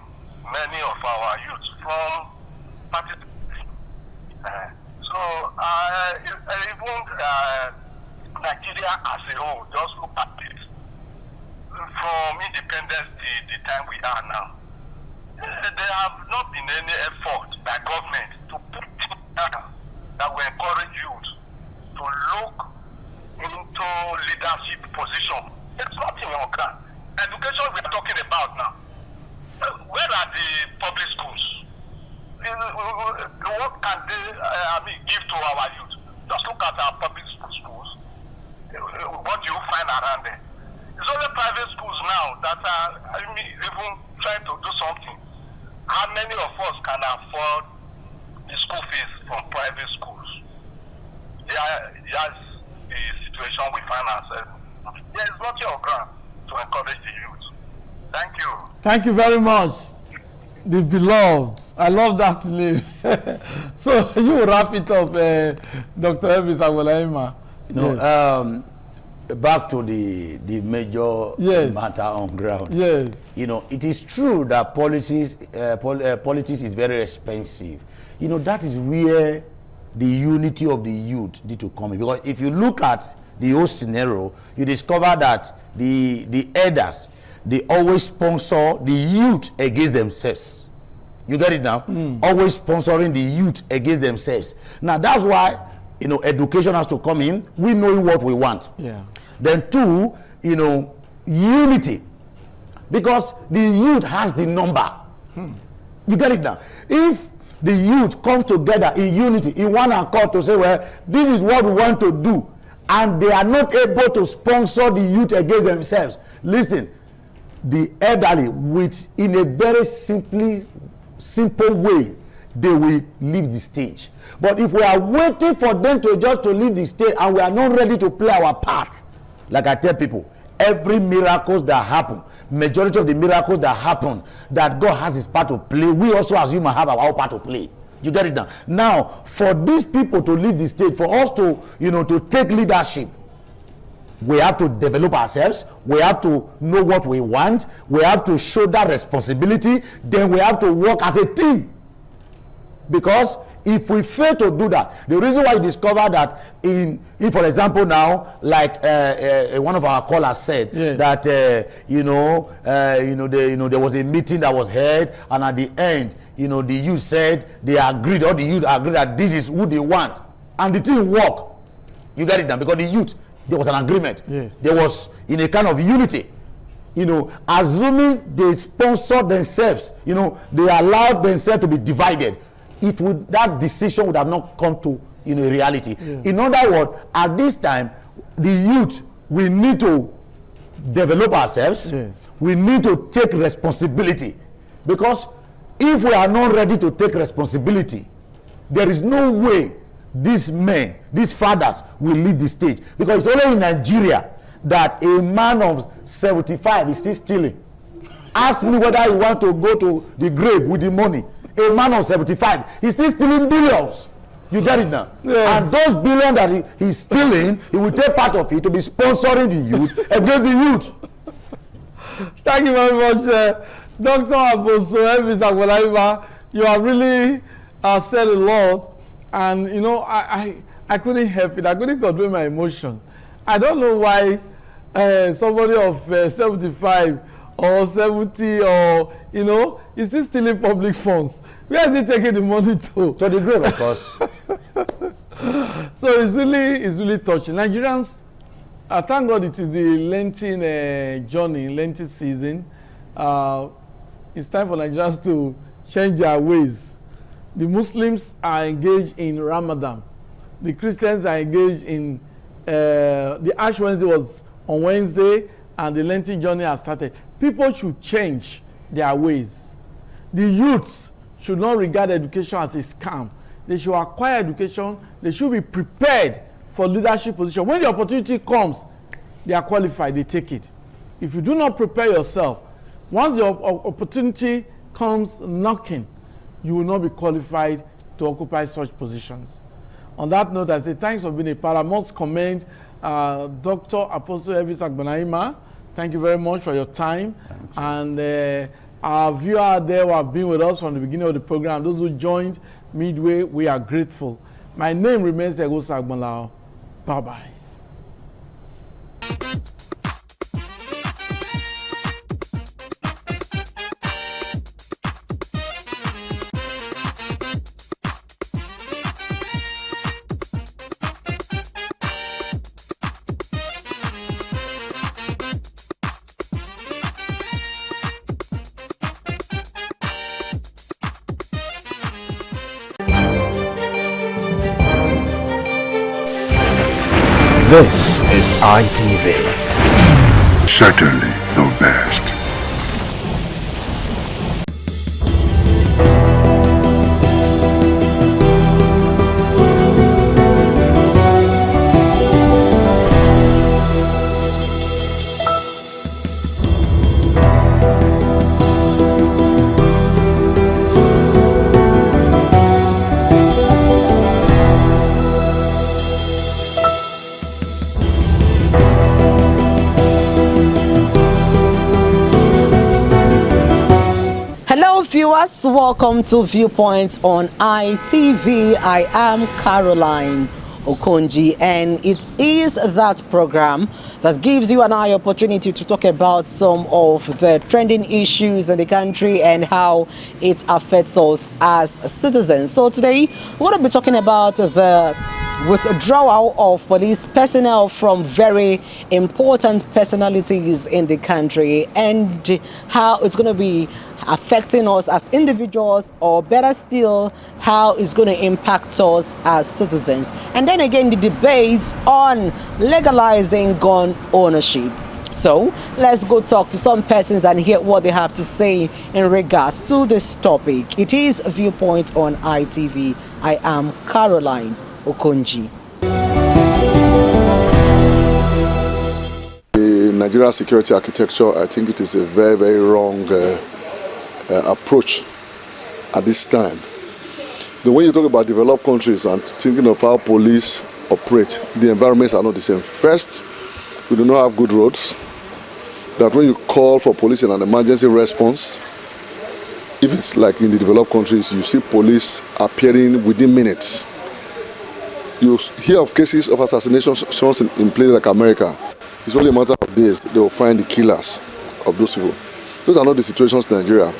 many of our youth from participating. Even Nigeria as a whole, just look at it. From independence to the time we are now, there have not been any effort by government to put things down that will encourage youth to look into leadership position. It's nothing on ground. Education we are talking about now. Where are the public schools? What can they give to our youth? Just look at our public schools. What do you find around there? It's only private schools now that are even trying to do something. How many of us can afford the school fees from private schools? That's the situation we find ourselves. There is nothing on ground to encourage the youth. Thank you.
Thank you very much. The Beloved. I love that name. So you wrap it up, Dr. Elvis Agbolayima.
No, back to the major matter on ground.
Yes.
You know, it is true that politics is very expensive. You know, that is where the unity of the youth need to come in. Because if you look at the whole scenario, you discover that the elders, they always sponsor the youth against themselves. You get it now? Always sponsoring the youth against themselves. Now that's why, you know, education has to come in. We knowing what we want.
Yeah.
Then two, you know, unity, because the youth has the number. You get it now? If the youth come together in unity, in one accord to say, well, this is what we want to do, and they are not able to sponsor the youth against themselves. Listen, the elderly, which in a very simple way, they will leave the stage. But if we are waiting for them to leave the stage and we are not ready to play our part, like I tell people, every miracle that happen, majority of the miracles that happen, that God has his part to play, we also as human have our own part to play. You get it now? Now, for these people to lead the stage, for us to, you know, to take leadership, we have to develop ourselves. We have to know what we want. We have to show that responsibility. Then we have to work as a team. Because if we fail to do that, the reason why you discover that if for example now, like one of our callers said, that there was a meeting that was held, and at the end, you know, the youth said they agreed, or the youth agreed that this is who they want, and the thing worked. You get it now? Because the youth, there was an agreement.
Yes.
There was in a kind of unity. You know, assuming they sponsor themselves, you know, they allowed themselves to be divided, that decision would have not come to, you know, reality. Yeah. In other words, at this time, the youth, we need to develop ourselves. Yes. We need to take responsibility, because if we are not ready to take responsibility, there is no way these men, these fathers will leave the stage. Because it's only in Nigeria that a man of 75 is still stealing. Ask me whether you want to go to the grave with the money. A man of 75 is still stealing billions. You get it now? Yes. And those billions that he's stealing, he will take part of it to be sponsoring the youth against the youth.
Thank you very much, Dr. Apostle Elvis Agbonahima, you have really said a lot, and you know, I couldn't help it. I couldn't control my emotion. I don't know why somebody of 75 or 70 or, you know, is he stealing public funds? Where is he taking the money to?
To the grave, of course.
So it's really touching. Nigerians, thank God it is the Lenten journey, Lenten season. It's time for Nigerians to change their ways. The Muslims are engaged in Ramadan. The Christians are engaged in the Ash Wednesday was on Wednesday, and the Lenten journey has started. People should change their ways. The youths should not regard education as a scam. They should acquire education. They should be prepared for leadership position. When the opportunity comes, they are qualified, they take it. If you do not prepare yourself, once the opportunity comes knocking, you will not be qualified to occupy such positions. On that note, I say thanks for being a part. I must commend Dr. Apostle Elvis Agbonahima. Thank you very much for your time. And our viewer out there who have been with us from the beginning of the program, those who joined midway, we are grateful. My name remains Egosa Agbonlao. Bye-bye.
This is ITV.
Certainly the best.
Viewers, welcome to Viewpoint on ITV. I am Caroline Okonji, and it is that program that gives you and I opportunity to talk about some of the trending issues in the country and how it affects us as citizens. So today we're going to be talking about the withdrawal of police personnel from very important personalities in the country and how it's going to be affecting us as individuals, or better still, how it's going to impact us as citizens. And then again, the debates on legalizing gun ownership. So let's go talk to some persons and hear what they have to say in regards to this topic. It is Viewpoint on ITV. I am Caroline Okonji.
The Nigeria security architecture, I think it is a very, very wrong approach at this time. The way you talk about developed countries and thinking of how police operate, the environments are not the same. First, we do not have good roads. That when you call for police in an emergency response, if it's like in the developed countries, you see police appearing within minutes. You hear of cases of assassinations in places like America. It's only a matter of days they will find the killers of those people. Those are not the situations in Nigeria.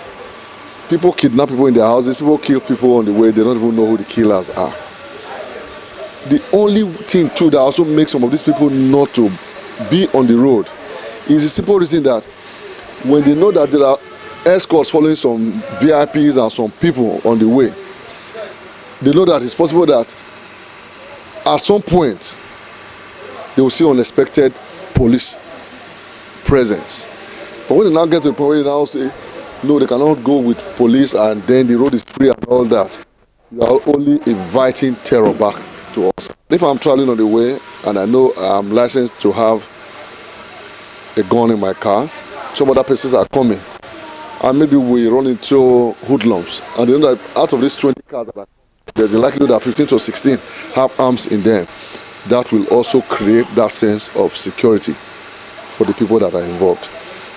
People kidnap people in their houses, people kill people on the way, they don't even know who the killers are. The only thing too that also makes some of these people not to be on the road is the simple reason that when they know that there are escorts following some VIPs and some people on the way, they know that it's possible that at some point they will see unexpected police presence. But when they now get to the point where they now say, no, they cannot go with police and then the road is free and all that, you are only inviting terror back to us. If I'm traveling on the way and I know I'm licensed to have a gun in my car, some other persons are coming, and maybe we run into hoodlums, and they know that out of these 20 cars, there's a likelihood that 15 to 16 have arms in them. That will also create that sense of security for the people that are involved.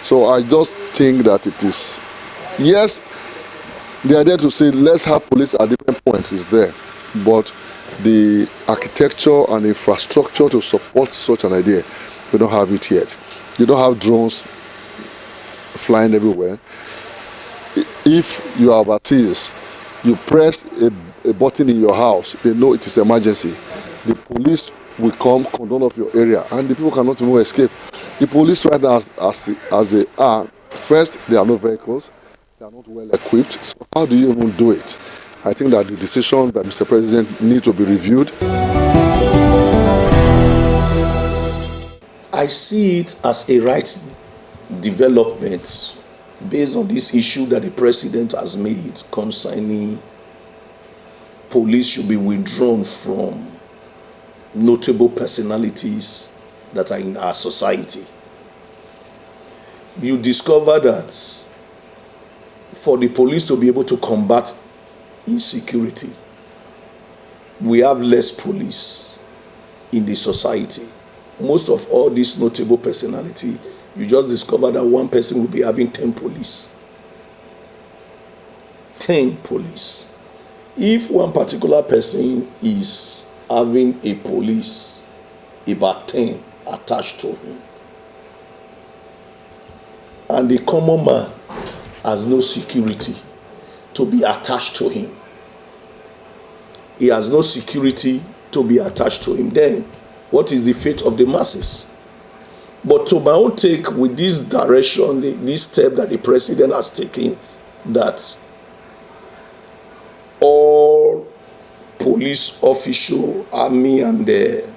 So I just think that it is Yes, the idea to say let's have police at different points is there, but the architecture and infrastructure to support such an idea, we don't have it yet. You don't have drones flying everywhere. If you are overseas, you press a button in your house, they know it is emergency. The police will come, condone of your area, and the people cannot even escape. The police right now, as they are, first, there are no vehicles, they are not well equipped. So how do you even do it? I think that the decision by Mr. President needs to be reviewed.
I see it as a right development based on this issue that the president has made concerning police should be withdrawn from notable personalities that are in our society. You discover that for the police to be able to combat insecurity, we have less police in the society. Most of all these notable personality, you just discover that one person will be having 10 police. 10 police. If one particular person is having a police, about 10 attached to him, and the common man has no security to be attached to him, he has no security to be attached to him, then what is the fate of the masses? But to my own take, with this direction, this step that the president has taken, that all police official, army and the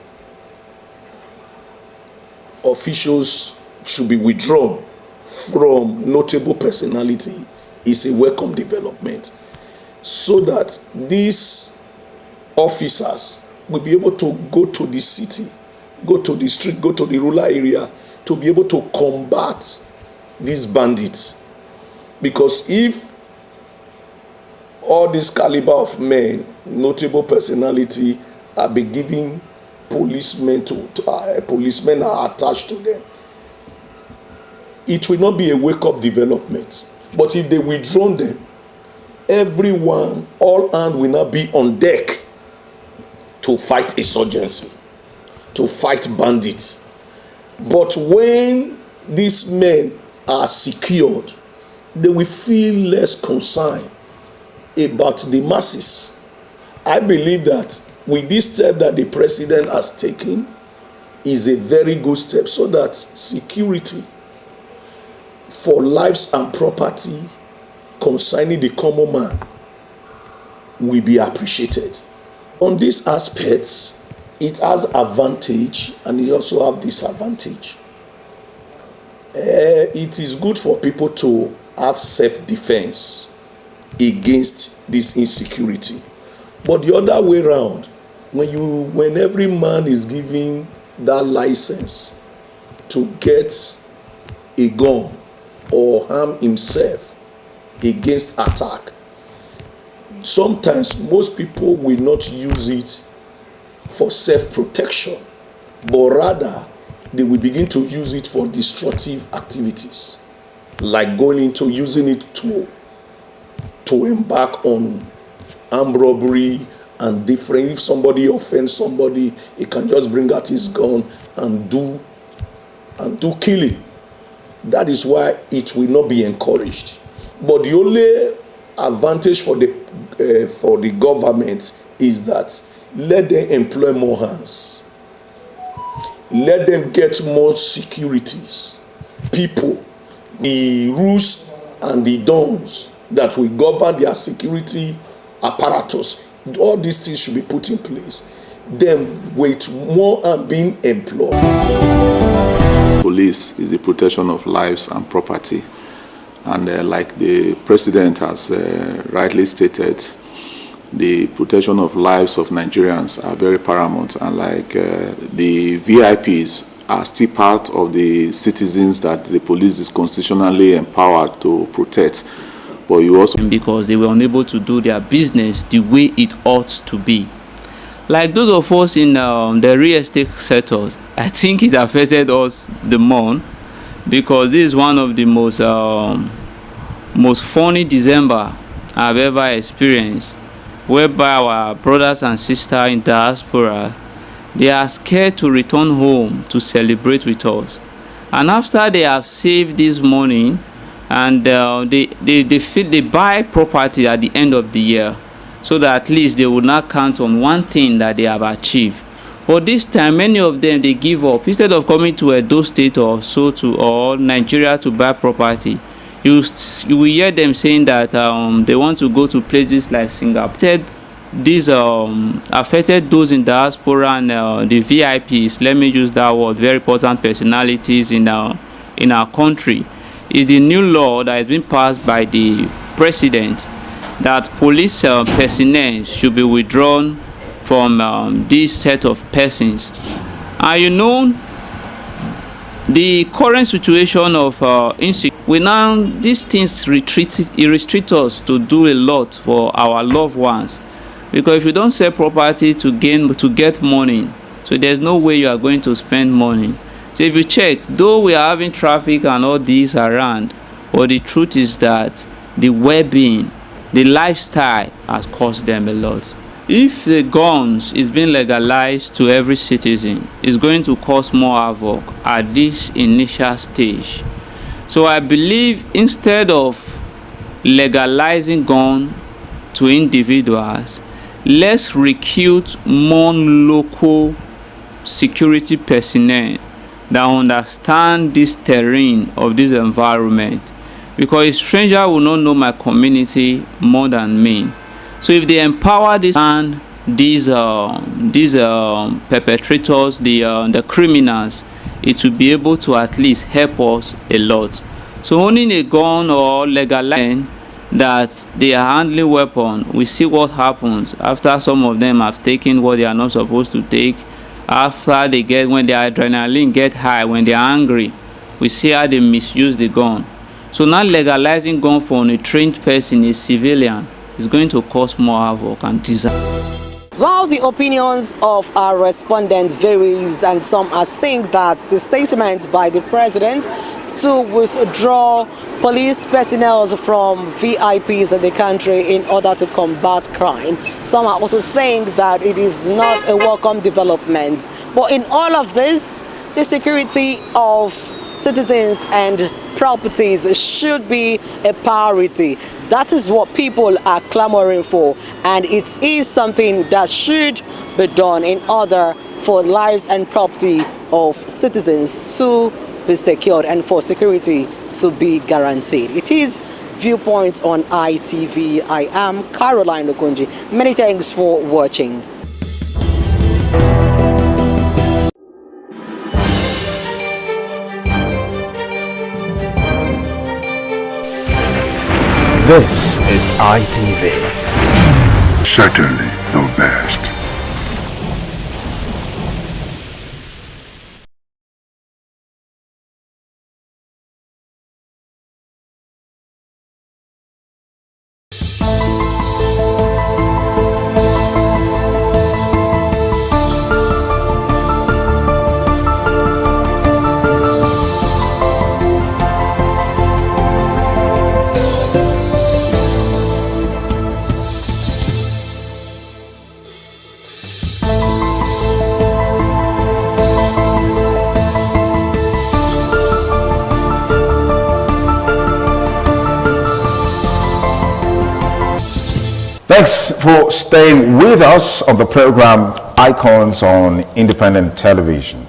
officials should be withdrawn from notable personality, is a welcome development, so that these officers will be able to go to the city, go to the street, go to the rural area to be able to combat these bandits. Because if all this caliber of men, notable personality, are be giving policemen policemen are attached to them, it will not be a wake-up development. But if they withdraw them, everyone, all hands will not be on deck to fight insurgency, to fight bandits. But when these men are secured, they will feel less concerned about the masses. I believe that with this step that the president has taken is a very good step, so that security for lives and property concerning the common man will be appreciated. On these aspects, it has advantage and it also have disadvantage. It is good for people to have self-defense against this insecurity. But the other way around, when every man is given that license to get a gun or harm himself against attack, sometimes most people will not use it for self-protection, but rather they will begin to use it for destructive activities, like going into using it to embark on armed robbery and different. If somebody offends somebody, he can just bring out his gun and do killing. That is why it will not be encouraged. But the only advantage for the government is that let them employ more hands. Let them get more securities. People, the rules and the dons that will govern their security apparatus, all these things should be put in place. Then with more and being employed.
Police is the protection of lives and property. And like the president has rightly stated, the protection of lives of Nigerians are very paramount, and like the VIPs are still part of the citizens that the police is constitutionally empowered to protect. But you also,
because they were unable to do their business the way it ought to be. Like those of us in the real estate sectors, I think it affected us the more, because this is one of the most most funny December I've ever experienced, whereby our brothers and sisters in diaspora, they are scared to return home to celebrate with us. And after they have saved this money, and they buy property at the end of the year, so that at least they will not count on one thing that they have achieved. But this time, many of them, they give up. Instead of coming to Edo State or so or Nigeria to buy property, you will hear them saying that they want to go to places like Singapore. These affected those in diaspora and the VIPs, let me use that word, very important personalities in our country, is the new law that has been passed by the president that police personnel should be withdrawn from this set of persons. And you know, the current situation of insecurity, these things restrict us to do a lot for our loved ones, because if you don't sell property to get money, so there's no way you are going to spend money. So if you check, though we are having traffic and all these around, but the truth is that the well-being, the lifestyle has cost them a lot. If the guns is being legalized to every citizen, it's going to cause more havoc at this initial stage. So I believe instead of legalizing gun to individuals, let's recruit more local security personnel that understand this terrain of this environment, because a stranger will not know my community more than me. So if they empower these perpetrators, the criminals, it will be able to at least help us a lot. So owning a gun or legalizing that they are handling weapon, we see what happens after some of them have taken what they are not supposed to take. After when their adrenaline get high, when they are angry, we see how they misuse the gun. So now legalizing gun for a trained person, a civilian, is going to cause more havoc and disaster.
While the opinions of our respondent varies, and some think that the statement by the president to withdraw police personnel from VIPs in the country in order to combat crime, some are also saying that it is not a welcome development. But in all of this, the security of citizens and properties should be a priority. That is what people are clamoring for, and it is something that should be done in order for lives and property of citizens to be secured and for security to be guaranteed. It is Viewpoint on ITV. I am Caroline Okonji. Many thanks for watching.
This is ITV.
Certainly the best.
Thanks for staying with us on the program Icons on Independent Television.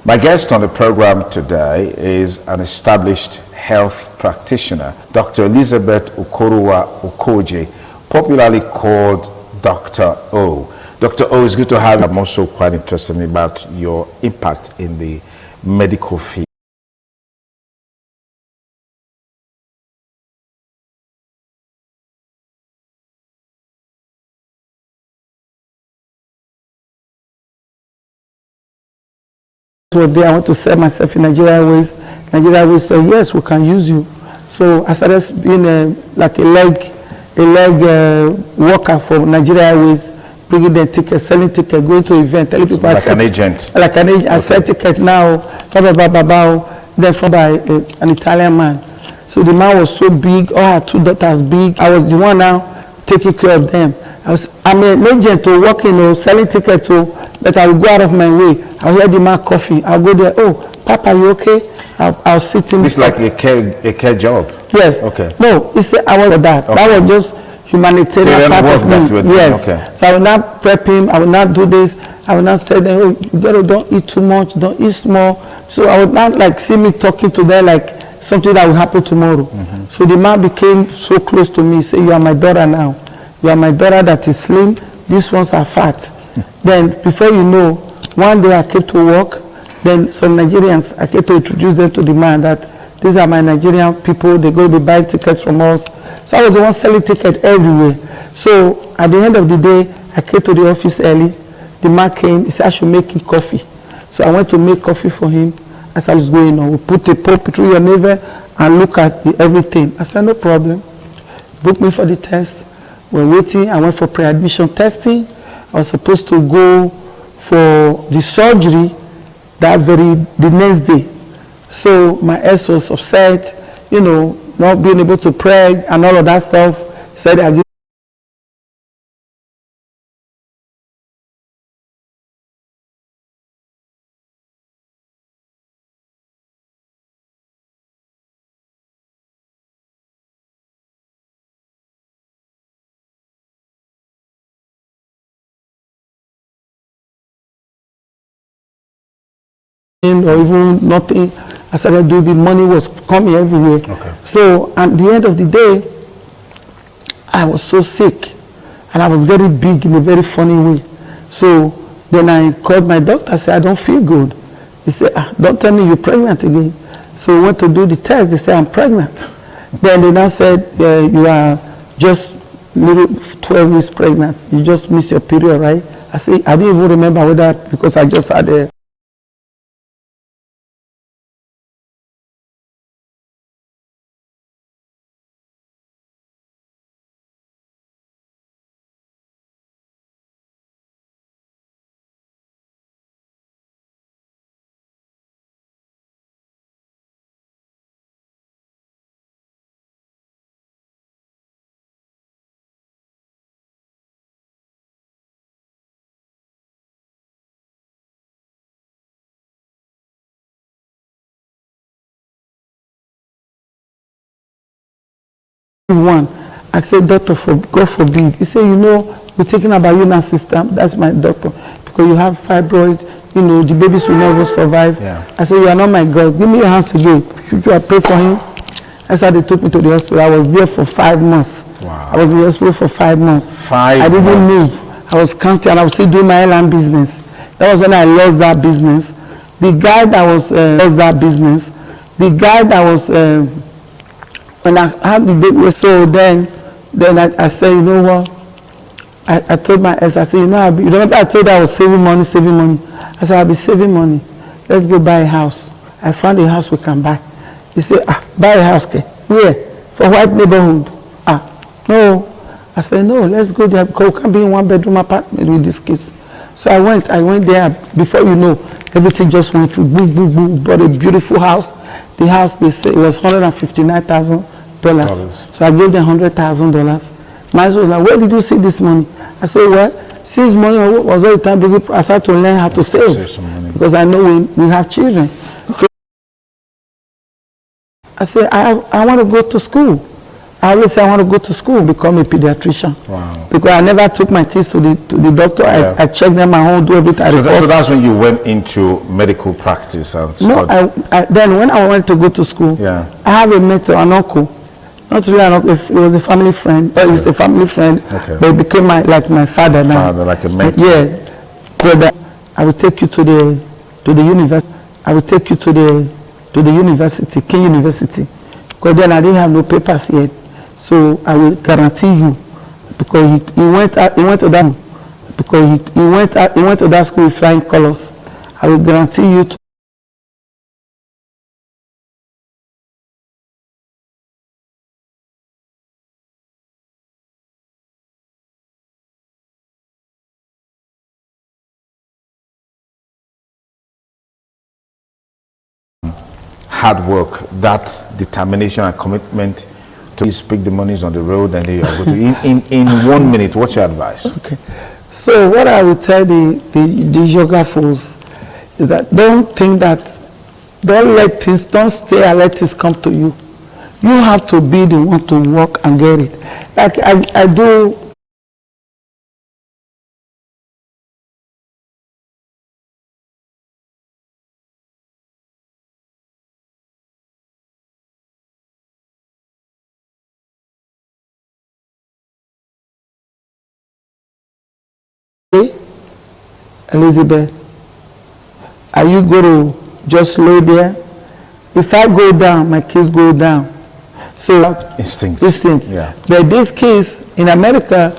My guest on the program today is an established health practitioner, Dr. Elizabeth Okorowa Okoje, popularly called Dr. O. Dr. O, it's good to have you. I'm also quite interested about your impact in the medical field.
One day I want to sell myself in Nigeria Airways. Nigeria Airways said, yes, we can use you. So I started being like a leg worker for Nigeria Airways, bringing the tickets, selling tickets, going to events, telling people.
Like an agent.
Like an agent. Okay. I sell tickets now, then from by an Italian man. So the man was so big, all her 2 daughters big. I was the one now taking care of them. I'm an agent to work selling tickets but I will go out of my way. I'll hear the man coughing. I'll go there. Oh, Papa, you okay? I'll sit in.
It's like a care job.
Yes.
Okay.
No, it's I was that. Okay. That was just humanitarian part of me. Yes. Okay. So I will not prep him. I will not do this. I will not say that, oh, you gotta don't eat too much, don't eat small. So I would not like see me talking to them like something that will happen tomorrow. Mm-hmm. So the man became so close to me. Say, you are my daughter now. You are my daughter that is slim. These ones are fat. Then before you know, one day I came to work. Then some Nigerians, I came to introduce them to the man that these are my Nigerian people. They're going to be buying tickets from us. So I was the one selling tickets everywhere. So at the end of the day, I came to the office early. The man came. He said I should make him coffee. So I went to make coffee for him. As I was going on, we put a pump through your navel and look at everything. I said no problem. Book me for the test. We're waiting. I went for pre-admission testing. I was supposed to go for the surgery the next day. So my ex was upset, not being able to pray and all of that stuff. Said I give or even nothing. I started doing the money was coming everywhere. Okay. So at the end of the day, I was so sick and I was getting big in a very funny way. So then I called my doctor. I said, I don't feel good. He said, don't tell me you're pregnant again. So we went to do the test. They said, I'm pregnant. Then they now said, you are just 12 weeks pregnant. You just missed your period, right? I said, I didn't even remember whether because I just had a one. I said, doctor, God forbid. He said, we're talking about you now, sister. That's my doctor. Because you have fibroids, the babies will never survive. Yeah. I said, you are not my God. Give me your hands again. Should I pray for him? That's how they took me to the hospital. I was there for 5 months. Wow. I was in the hospital for 5 months. I didn't move. I was counting and I was still doing my airline business. That was when I lost that business. The guy that was when I had the baby, so then I said, you know what? I told my ex, I said, you remember I told you I was saving money. I said, I'll be saving money. Let's go buy a house. I found a house we can buy. He said, buy a house, okay? Where? For white neighborhood. No. I said, no, let's go there because we can't be in 1-bedroom apartment with these kids. So I went there. Before you know, everything just went through. Boom, boom, boom. Bought a beautiful house. The house, they said, it was $159,000. So I gave them $100,000. My husband was like, where did you see this money? I said, well, since money was all the time, I started to learn how to save. Because I know we have children. So I said, I want to go to school. I always say I want to go to school, become a pediatrician. Wow. Because I never took my kids to the doctor. Yeah. I checked them at home, do everything.
So that's when you went into medical practice and
no, then when I wanted to go to school, yeah. I have a mentor, an uncle. Not really an uncle, it was a family friend. But he's a family friend. Okay. But he became like my father now.
Father, like a mentor.
Yeah. Brother, I will take you to the university. I will take you to the university, King University. Because then I didn't have no papers yet. So I will guarantee you, because he went to that, because he went to that school with flying colors. I will guarantee you to
hard work, that determination and commitment to speak the monies on the road, and you are going to, in 1 minute, what's your advice?
Okay. So what I would tell the yoga fools is that don't stay and let things come to you. You have to be the one to work and get it. Like I do. Elizabeth, are you going to just lay there? If I go down, my kids go down. So instincts. Yeah. But this case in America,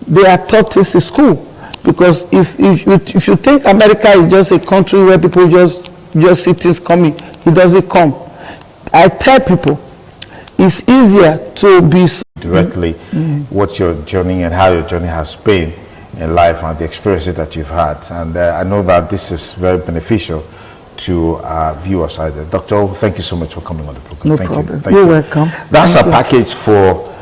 they are taught this in school, because if you think America is just a country where people just see things coming, it doesn't come. I tell people, it's easier to be
directly what your journey and how your journey has been in life and the experiences that you've had, and I know that this is very beneficial to viewers either. Dr. O, thank you so much for coming on the program.
No problem. You're welcome.
That's a package for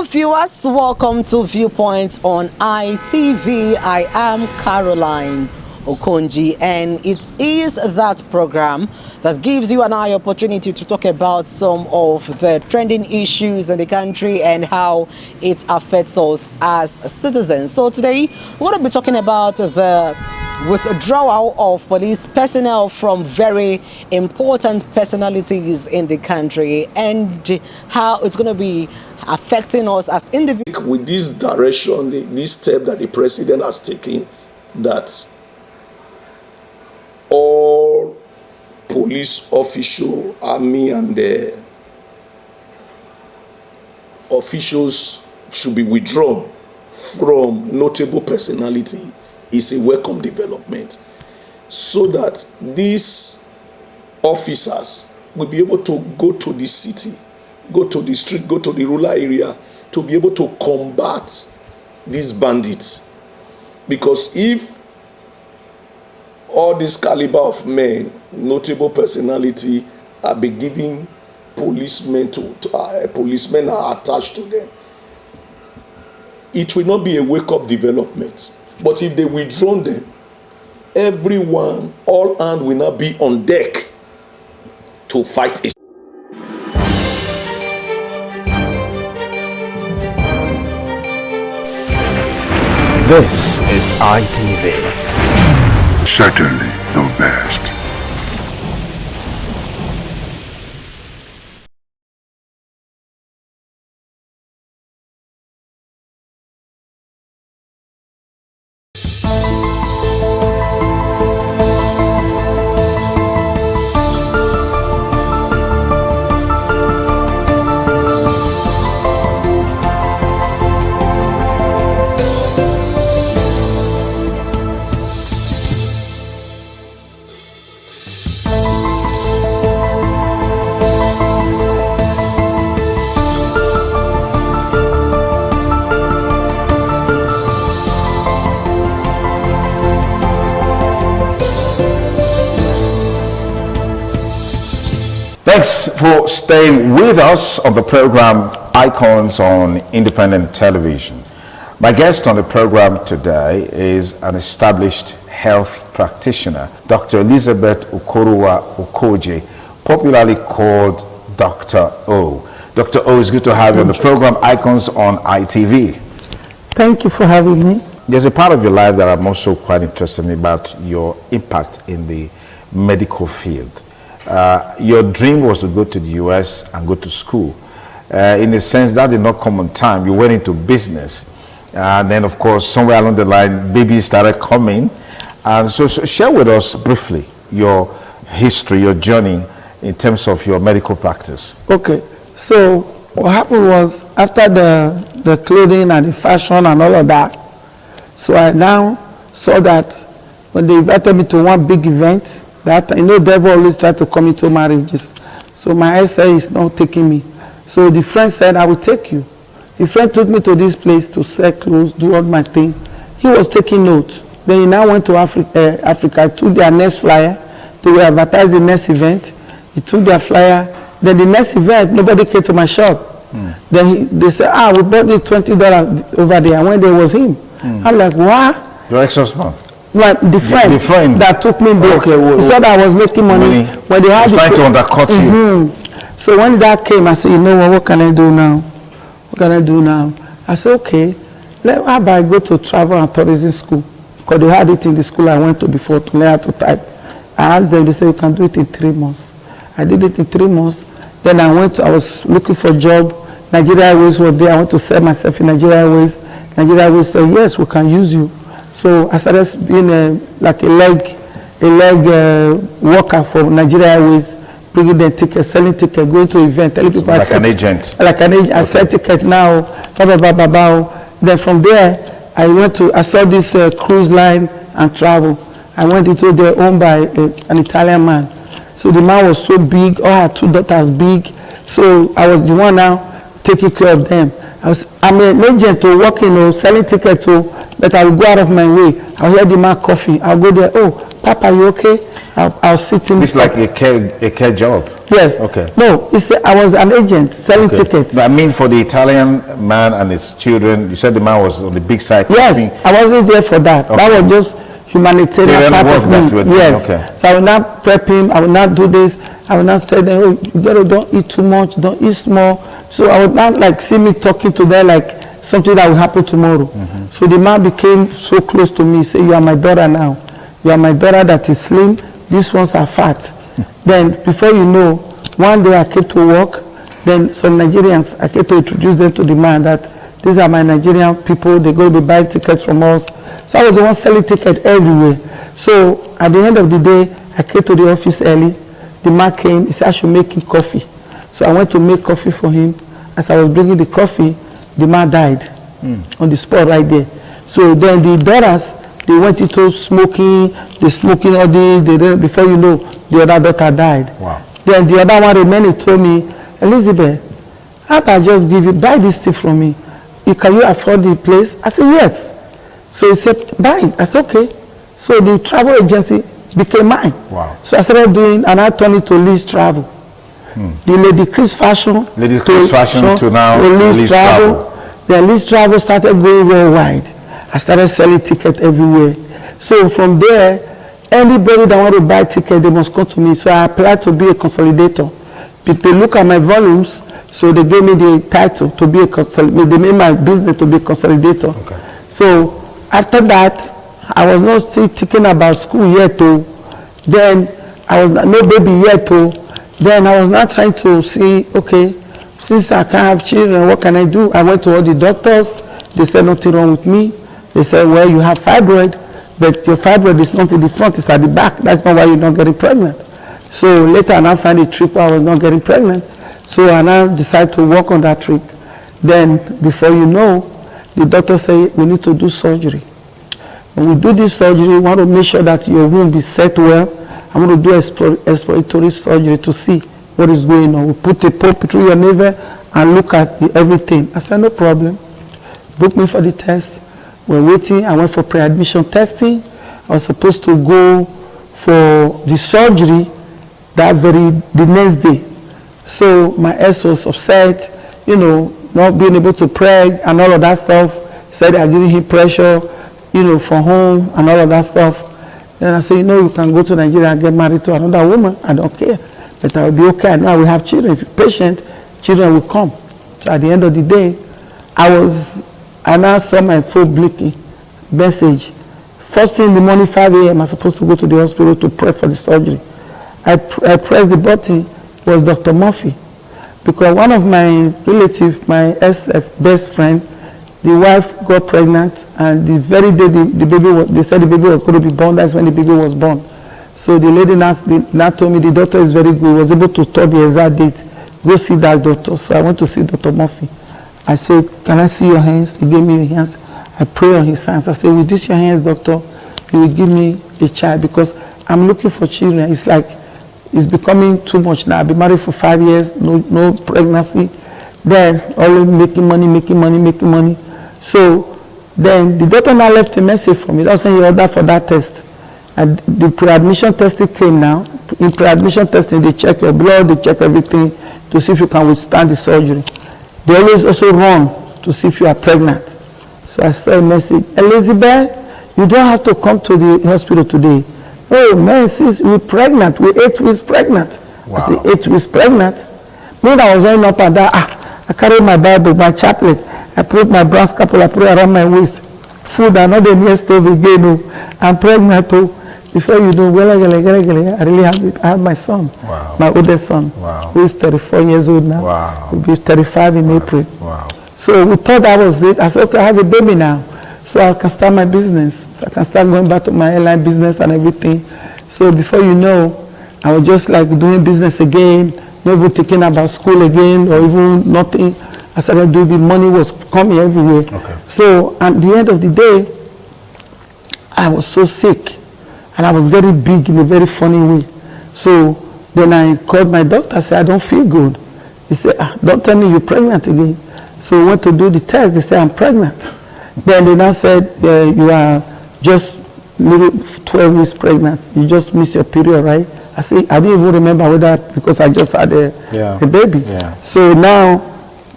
Viewers, welcome to Viewpoints on ITV. I am Caroline Okonji, and it is that program that gives you and I opportunity to talk about some of the trending issues in the country and how it affects us as citizens. So today we're going to be talking about the withdrawal of police personnel from very important personalities in the country and how it's going to be affecting us as individuals.
With this direction, this step that the president has taken, that all police officials, army and the officials should be withdrawn from notable personality is a welcome development, so that these officers will be able to go to the city, go to the street, go to the rural area to be able to combat these bandits. Because if all this caliber of men, notable personality, are be giving policemen policemen are attached to them, it will not be a wake-up development. But if they withdraw them, everyone, all hands will not be on deck to fight it.
This is ITV.
Certainly the best.
Thanks for staying with us on the program Icons on Independent Television. My guest on the program today is an established health practitioner, Dr. Elizabeth Okorowa-Okoje, popularly called Dr. O. Dr. O, it's good to have you on the program Icons on ITV.
Thank you for having me.
There's a part of your life that I'm also quite interested in about your impact in the medical field. Your dream was to go to the US and go to school. In a sense, that did not come on time. You went into business. And then, of course, somewhere along the line, babies started coming. And so share with us briefly your history, your journey in terms of your medical practice.
Okay. So what happened was, after the clothing and the fashion and all of that, so I now saw that when they invited me to one big event, that, devil always try to come into marriages. So my ex said he's not taking me. So the friend said, I will take you. The friend took me to this place to sell clothes, do all my thing. He was taking notes. Then he now went to Africa. I took their next flyer. They were advertising the next event. He took their flyer. Then the next event, nobody came to my shop. Then they said, we bought this $20 over there. And when there was him, I'm like, what?
Your ex-husband?
Well, the friend that took me there. Okay, he said I was making money. When they had
trying to undercut you.
So when that came, I said, you know what can I do now? What can I do now? I said, okay, how about I go to travel and tourism school? Because they had it in the school I went to before to learn how to type. I asked them, they said, you can do it in 3 months. I did it in 3 months. Then I was looking for a job. Nigeria Airways was there. I want to sell myself in Nigeria Airways. Nigeria Airways said, yes, we can use you. So I started being like a leg worker for Nigeria Airways, bringing them tickets, selling tickets, going to events, telling people.
Like an agent.
Like an agent. Okay. I sell tickets now. Then from there, I saw this cruise line and travel. I went into there owned by an Italian man. So the man was so big, all her 2 daughters big. So I was the one now taking care of them. I'm an agent to work, selling tickets but I will go out of my way. I'll hear the man coughing. I'll go there. Oh, Papa, you okay? I'll sit in.
It's like a care job.
Yes.
Okay.
No, I was an agent selling tickets.
But I mean, for the Italian man and his children, you said the man was on the big side.
Yes, I wasn't there for that. Okay. That was just humanitarian part of me. Yes. Okay. So I will not prep him. I will not do this. I will not say, oh, you don't eat too much. Don't eat small. So I would not see me talking to them like something that will happen tomorrow. So the man became so close to me. He said, you are my daughter now. You are my daughter that is slim. These ones are fat. Then before you know, one day I came to work. Then some Nigerians, I came to introduce them to the man that these are my Nigerian people. They're going to be buying tickets from us. So I was the one selling tickets everywhere. So at the end of the day, I came to the office early. The man came. He said I should make him coffee. So I went to make coffee for him. As I was bringing the coffee, the man died on the spot right there. So then the daughters, they went into smoking, they smoking all this, before you know, the other daughter died.
Wow.
Then the other one remained, told me, Elizabeth, how about I just give you, buy this thing from me. Can you afford the place? I said, yes. So he said, buy it. I said, okay. So the travel agency became mine.
Wow.
So I started doing, and I turned it to Lee's Travel. The Lady Chris Fashion.
Lady Chris Fashion to now
Lee's Travel. Then Lee's Travel started going worldwide. I started selling tickets everywhere. So from there, anybody that want to buy tickets, they must come to me. So I applied to be a consolidator. People look at my volumes, so they gave me the title to be a consolidator. They made my business to be a consolidator.
Okay.
So after that, I was not still thinking about school yet. Then I was no baby yet. Then I was not trying to see, okay, since I can't have children, what can I do? I went to all the doctors. They said nothing wrong with me. They said, well, you have fibroid, but your fibroid is not in the front, it's at the back. That's not why you're not getting pregnant. So later I now find a trick where I was not getting pregnant. So I now decided to work on that trick. Then before you know, the doctor said, we need to do surgery. When we do this surgery, we want to make sure that your womb is set well. I'm going to do exploratory surgery to see what is going on. We put a pump through your navel and look at everything. I said, no problem. Book me for the test. We're waiting. I went for pre-admission testing. I was supposed to go for the surgery the next day. So my ex was upset, not being able to pray and all of that stuff. Said they're giving him pressure, from home and all of that stuff. Then I said, you can go to Nigeria and get married to another woman. I don't care. But I will be okay. I know I will have children. If you're patient, children will come. So at the end of the day, I now saw my phone blinking message. First thing in the morning, 5 a.m., I'm supposed to go to the hospital to pray for the surgery. I pressed the button, was Dr. Murphy. Because one of my relatives, my best friend, the wife got pregnant, and the very day they said the baby was going to be born, that's when the baby was born. So the lady now told me the doctor is very good, was able to tell the exact date. Go see that doctor. So I went to see Dr. Murphy. I said, can I see your hands? He gave me your hands. I pray on his hands. I said, with this your hands, doctor, you will give me a child, because I'm looking for children. It's like it's becoming too much now. I've been married for 5 years, no pregnancy. Then always making money. So then the doctor now left a message for me. That's when he ordered for that test. And the pre-admission testing came now. In pre-admission testing, they check your blood, they check everything to see if you can withstand the surgery. They always also run to see if you are pregnant. So I saw a message, Elizabeth, you don't have to come to the hospital today. Oh man, sis, we're pregnant. We're 8 weeks pregnant. Wow. I said, 8 weeks pregnant? When I was running up and down, I carried my Bible, my chaplet. I put my brass couple, I put it around my waist. Food, another near stove again. Oh. I'm pregnant. Oh. Before you know, I really have my son, wow. My oldest son, wow. Who is 34 years old now. Wow. He'll be 35 in April. Wow. So we thought that was it. I said, okay, I have a baby now. So I can start my business. So I can start going back to my airline business and everything. So before you know, I was just like doing business again, not even thinking about school again or even nothing. I started doing, the money was coming everywhere. Okay. So at the end of the day, I was so sick. And I was getting big in a very funny way. So then I called my doctor. I said, I don't feel good. He said, don't tell me you're pregnant again. So we went to do the test. They said, I'm pregnant. Then they now said, you are just 12 weeks pregnant. You just missed your period, right? I said, I didn't even remember whether, because I just had a baby. Yeah. So now,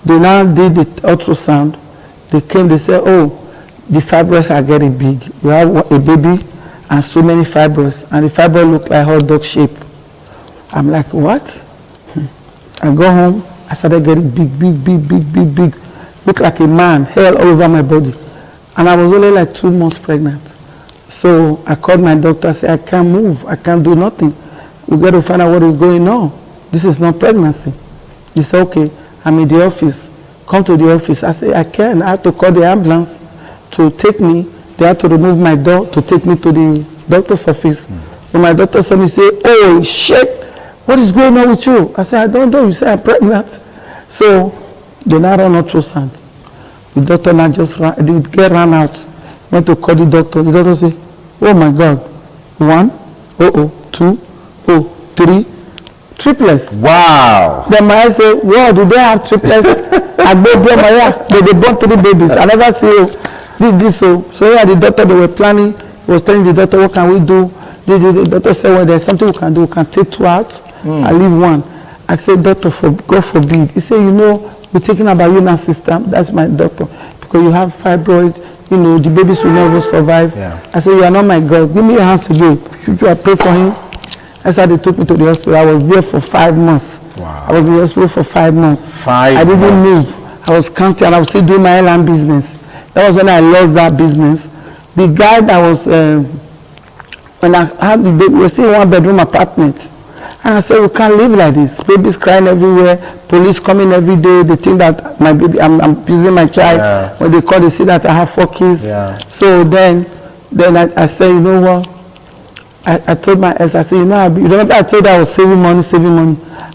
they now did the ultrasound. They came, they said, oh, the fibroids are getting big. You have a baby and so many fibroids, and the fibroid look like hot dog shape. I'm like, what? I go home, I started getting big. Look like a man, hair all over my body. And I was only like 2 months pregnant. So I called my doctor, I said, I can't move, I can't do nothing. We got to find out what is going on. This is not pregnancy. He said, okay, I'm in the office. Come to the office. I said, I can't. I had to call the ambulance to take me. They had to remove my door to take me to the doctor's office. When my doctor saw me, say, oh shit, what is going on with you? I said, I don't know. You say I'm pregnant. So they now run ultrasound. The doctor now just ran out. Went to call the doctor. The doctor said, oh my God, 1, 2, 3, triplets. Wow. Then my eyes say, wow, do they have triplets? I they born 3 babies. I never see this. So yeah, the doctor, they were planning, was telling the doctor, what can we do? The doctor said, well, there's something we can do. We can take 2 out. I leave 1. I said, doctor, God forbid. He said, you know, we're thinking about you now, sister. That's my doctor. Because you have fibroids, you know, the babies will never survive. Yeah. I said, you are not my God. Give me your hands again. I pray for him. I said, they took me to the hospital. I was there for 5 months. Wow. I was in the hospital for 5 months. I didn't move. I was counting and I was still doing my airline business. That was when I lost that business. The guy that was, when I had the baby, we were still in 1-bedroom apartment. And I said, we can't live like this. Babies crying everywhere, police coming every day. They think that my baby, I'm abusing my child. Yeah. When they call, they see that I have 4 kids. Yeah. So then I said, you know what? I told my ex, I said, you know, you remember I told her I was saving money. I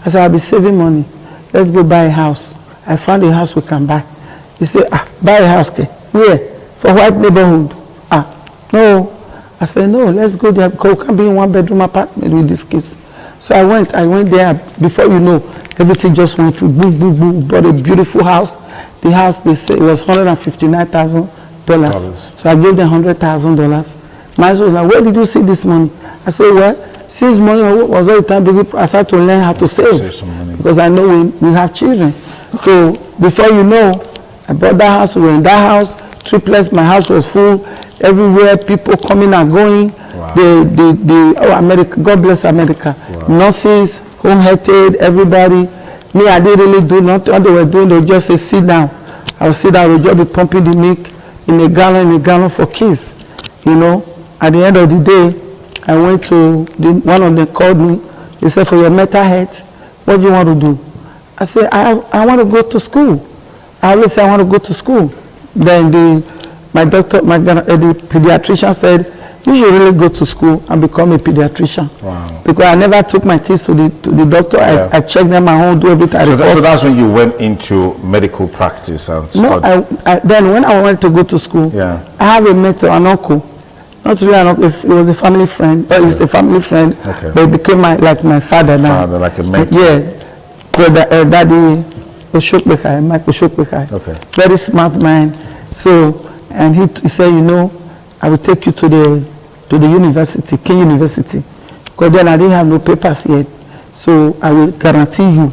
said, I'll be saving money. Let's go buy a house. I found a house we can buy. He said, buy a house, okay? Where? For white neighborhood. No. I said, no, let's go there because we can't be in 1-bedroom apartment with these kids. So I went there. Before you know, everything just went through. Boom. Bought a beautiful house. The house, they say, it was $159,000. So I gave them $100,000. My husband was like, where did you see this money? I said, well, since money was all the time, I started to learn how to save because I know we have children. So before you know, I bought that house. We were in that house, triplets. My house was full. Everywhere, people coming and going. Wow. America, God bless America. Wow. Nurses, home-hearted, everybody. Me, I didn't really do nothing. What they were doing, they would just say, sit down. I would sit down, we would just be pumping the milk in a gallon for kids. You know, at the end of the day, I went to, one of them called me. He said, for your mental health, what do you want to do? I said, I want to go to school. I always say I want to go to school. Then the pediatrician said, you should really go to school and become a pediatrician. Wow. Because I never took my kids to the doctor. Yeah. I checked them at home, do everything.
So that's when you went into medical practice and
studied? No, then when I wanted to go to school, I have a mentor, an uncle. Not really an uncle, it was a family friend. Okay. He's a family friend, okay. But he became like my father now.
Father, like a mentor.
Yeah. Brother, Daddy Oshokbekai, Mike Oshokbekai.
Okay.
Very smart man. So, and he said, you know, I will take you to the university, King University. Because then I didn't have no papers yet. So I will guarantee you,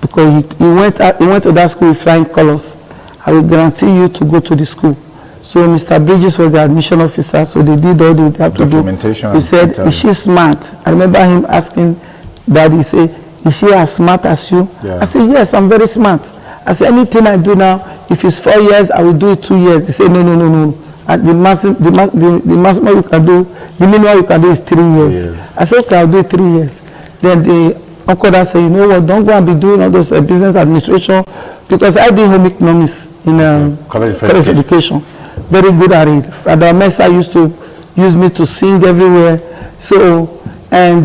because he went to that school with flying colors. I will guarantee you to go to the school. So Mr. Bridges was the admission officer, so they did all they have to do. He said, is she smart? I remember him asking Daddy, he said, is she as smart as you? Yeah. I said, yes, I'm very smart. I said, anything I do now, if it's 4 years, I will do it 2 years. He said, no. And the maximum you can do, the minimum you can do is 3 years. Yeah. I said, okay, I'll do it 3 years. Then the uncle that said, you know what, don't go and be doing all those business administration, because I did home economics in college of education. Very good at it. Father Mesa used to use me to sing everywhere. So, and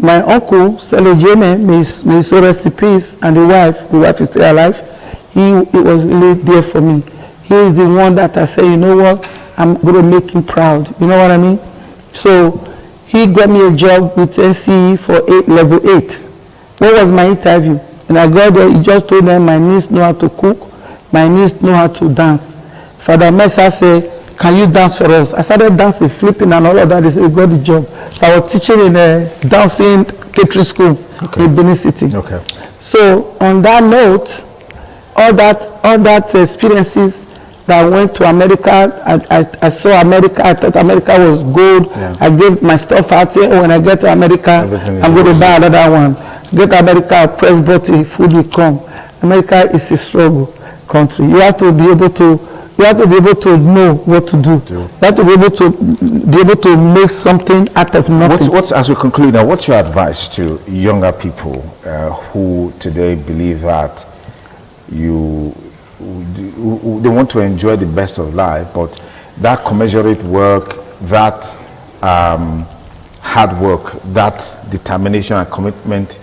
my uncle, Selo Jeme, may so rest in peace, and the wife is still alive. He was really there for me. He is the one that I say, you know what, I'm going to make him proud. You know what I mean? So he got me a job with NCE for level 8. What was my interview? And I got there, he just told them my niece know how to cook, my niece know how to dance. Father Mesa said, can you dance for us? I started dancing, flipping and all of that. They said, we got the job. So I was teaching in a dancing catering school in Benin City. Okay. So on that note, all that experiences that I went to America, I saw America, I thought America was good. Yeah. I gave my stuff out here. When I get to America, I'm going to buy another one. Get to America, press button, food will come. America is a struggle country. You have to be able to know what to do. You have to be able to make something out of nothing.
As we conclude now, what's your advice to younger people who today believe that they want to enjoy the best of life, but that commensurate work, that hard work, that determination and commitment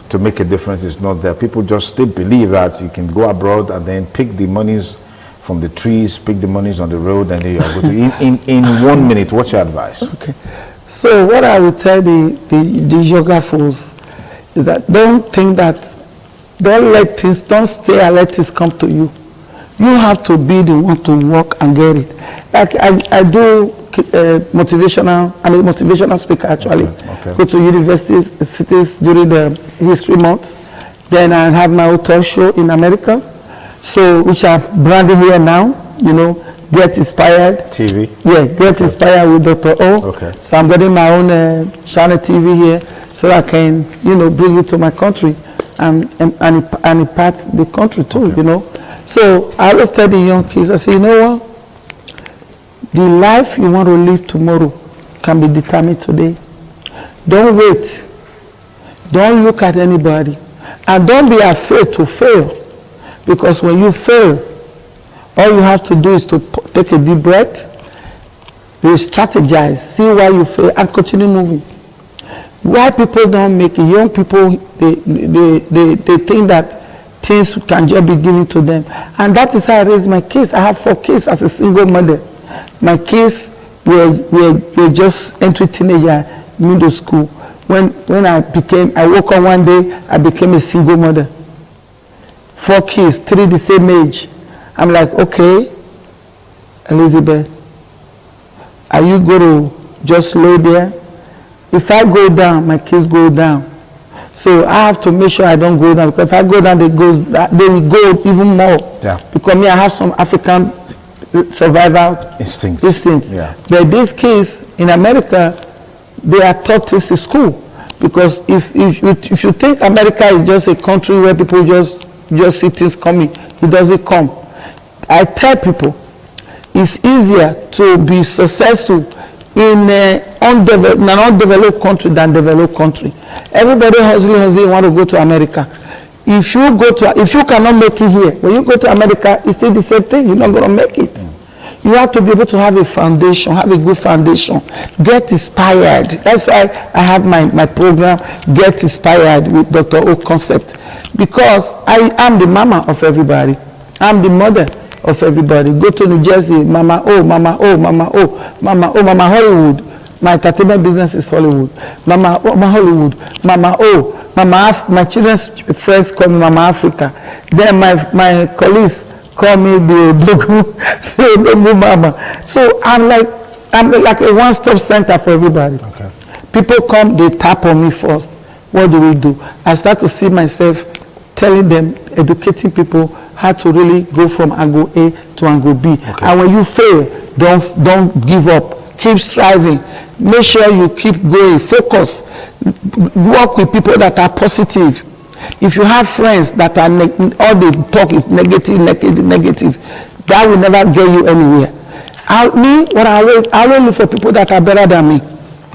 to make a difference is not there? People just still believe that you can go abroad and then pick the monies from the trees, pick the monies on the road, and then you are going to. In 1 minute, what's your advice?
Okay. So what I would tell the yoga fools is that don't stay and let things come to you. You have to be the one to work and get it. Like I do motivational. I'm a motivational speaker actually. Okay. Go to universities, cities during the history month. Then I have my own talk show in America. So, which I'm branding here now, you know, Get Inspired. TV? Yeah, Get Inspired with Dr. O. Okay. So I'm getting my own channel TV here so I can, you know, bring it to my country and impart the country too, you know. So I always tell the young kids, I say, you know what? The life you want to live tomorrow can be determined today. Don't wait. Don't look at anybody. And don't be afraid to fail. Because when you fail, all you have to do is to take a deep breath, re-strategize, see why you fail, and continue moving. Why people don't make it, young people, they think that things can just be given to them. And that is how I raised my kids. I have 4 kids as a single mother. My kids were just entering teenager, middle school. When I woke up one day, I became a single mother. 4 kids, 3 the same age. I'm like, okay, Elizabeth, are you going to just lay there? If I go down, my kids go down. So I have to make sure I don't go down, because if I go down, they will go even more. Yeah. Because me, I have some African survival instincts. Yeah. But these kids in America, they are taught this in school. Because if you think America is just a country where people just see things coming, it doesn't come. I tell people, it's easier to be successful in an undeveloped country than developed country. Everybody hustling want to go to America. If you cannot make it here, when you go to America, it's still the same thing. You're not going to make it. You have to be able to have a foundation, have a good foundation. Get inspired. That's why I have my program, Get Inspired with Dr. O Concept. Because I am the mama of everybody. I'm the mother. of everybody. Go to New Jersey, Mama, oh, Mama, oh, Mama, oh, Mama, oh, Mama Hollywood. My entertainment business is Hollywood. Mama, oh, Mama Hollywood. Mama, oh, Mama, my children's friends call me Mama Africa. Then my colleagues call me the Odogu Mama. So I'm like a one-stop center for everybody.
Okay.
People come, they tap on me first. What do? I start to see myself telling them, educating people how to really go from angle A to angle B. Okay. And when you fail, don't give up. Keep striving. Make sure you keep going. Focus. Work with people that are positive. If you have friends that are all they talk is negative, that will never get you anywhere. I will look for people that are better than me.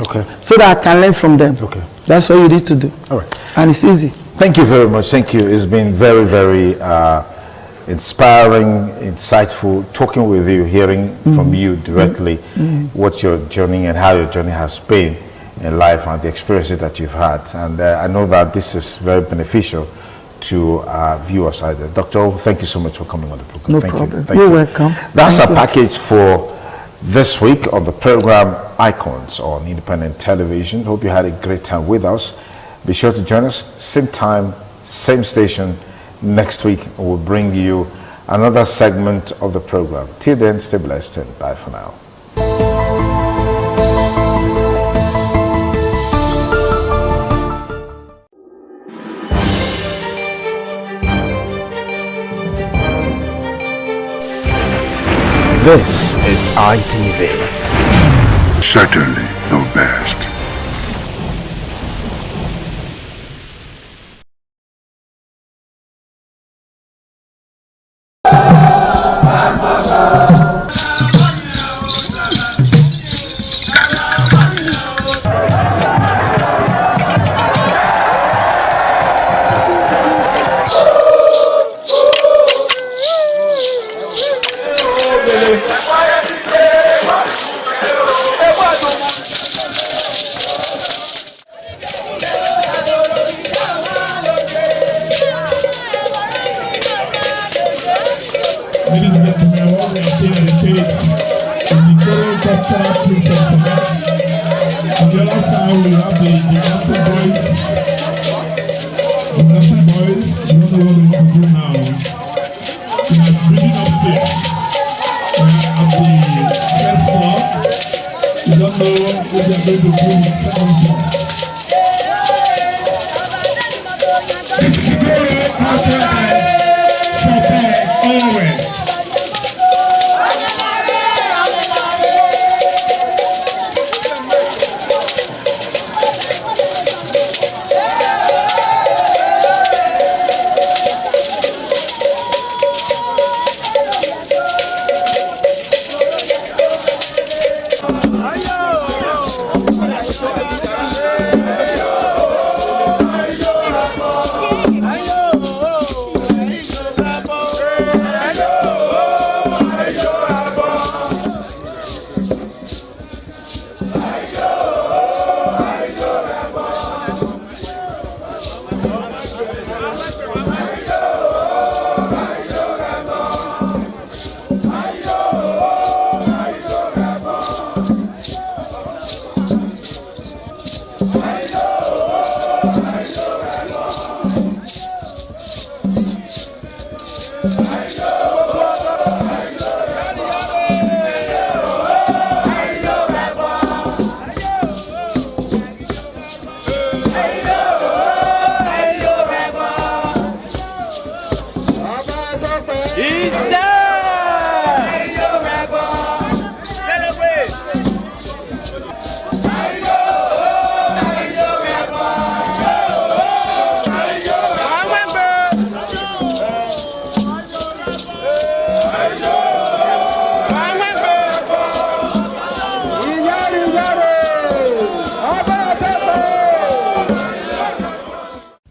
Okay.
So that I can learn from them.
Okay.
That's what you need to do.
All right.
And it's easy.
Thank you very much. Thank you. It's been very, very inspiring, insightful, talking with you, hearing from you directly what your journey and how your journey has been in life and the experiences that you've had. And I know that this is very beneficial to viewers out there. Dr. O, thank you so much for coming on the program.
No
thank
problem.
You.
You're welcome.
That's our package for this week on the program Icons on Independent Television. Hope you had a great time with us. Be sure to join us, same time, same station next week. We'll bring you another segment of the program. Till then, stay blessed and bye for now.
This is ITV.
Certainly the best.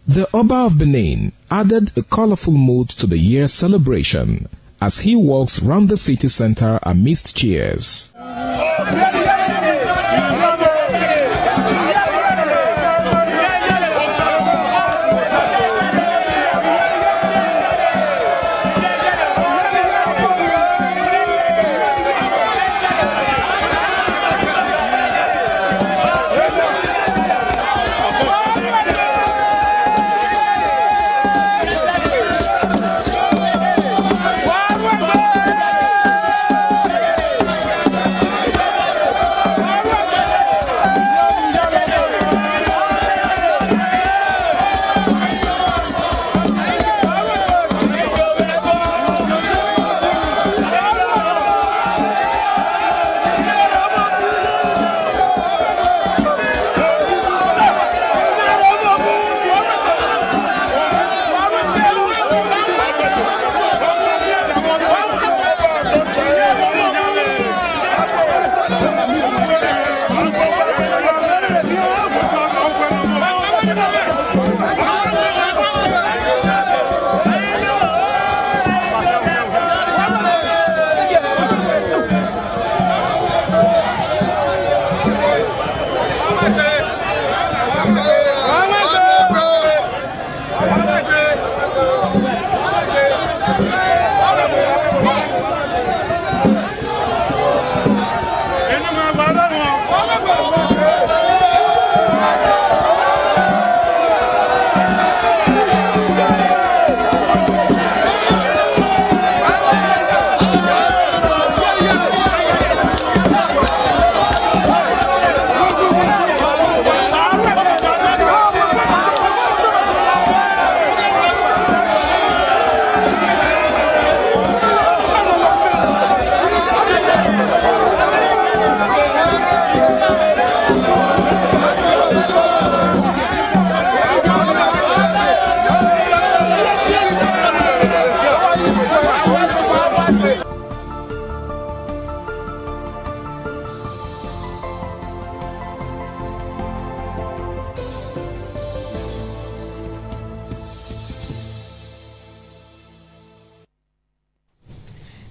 The Oba of Benin added a colorful mood to the year's celebration as he walks round the city center amidst cheers.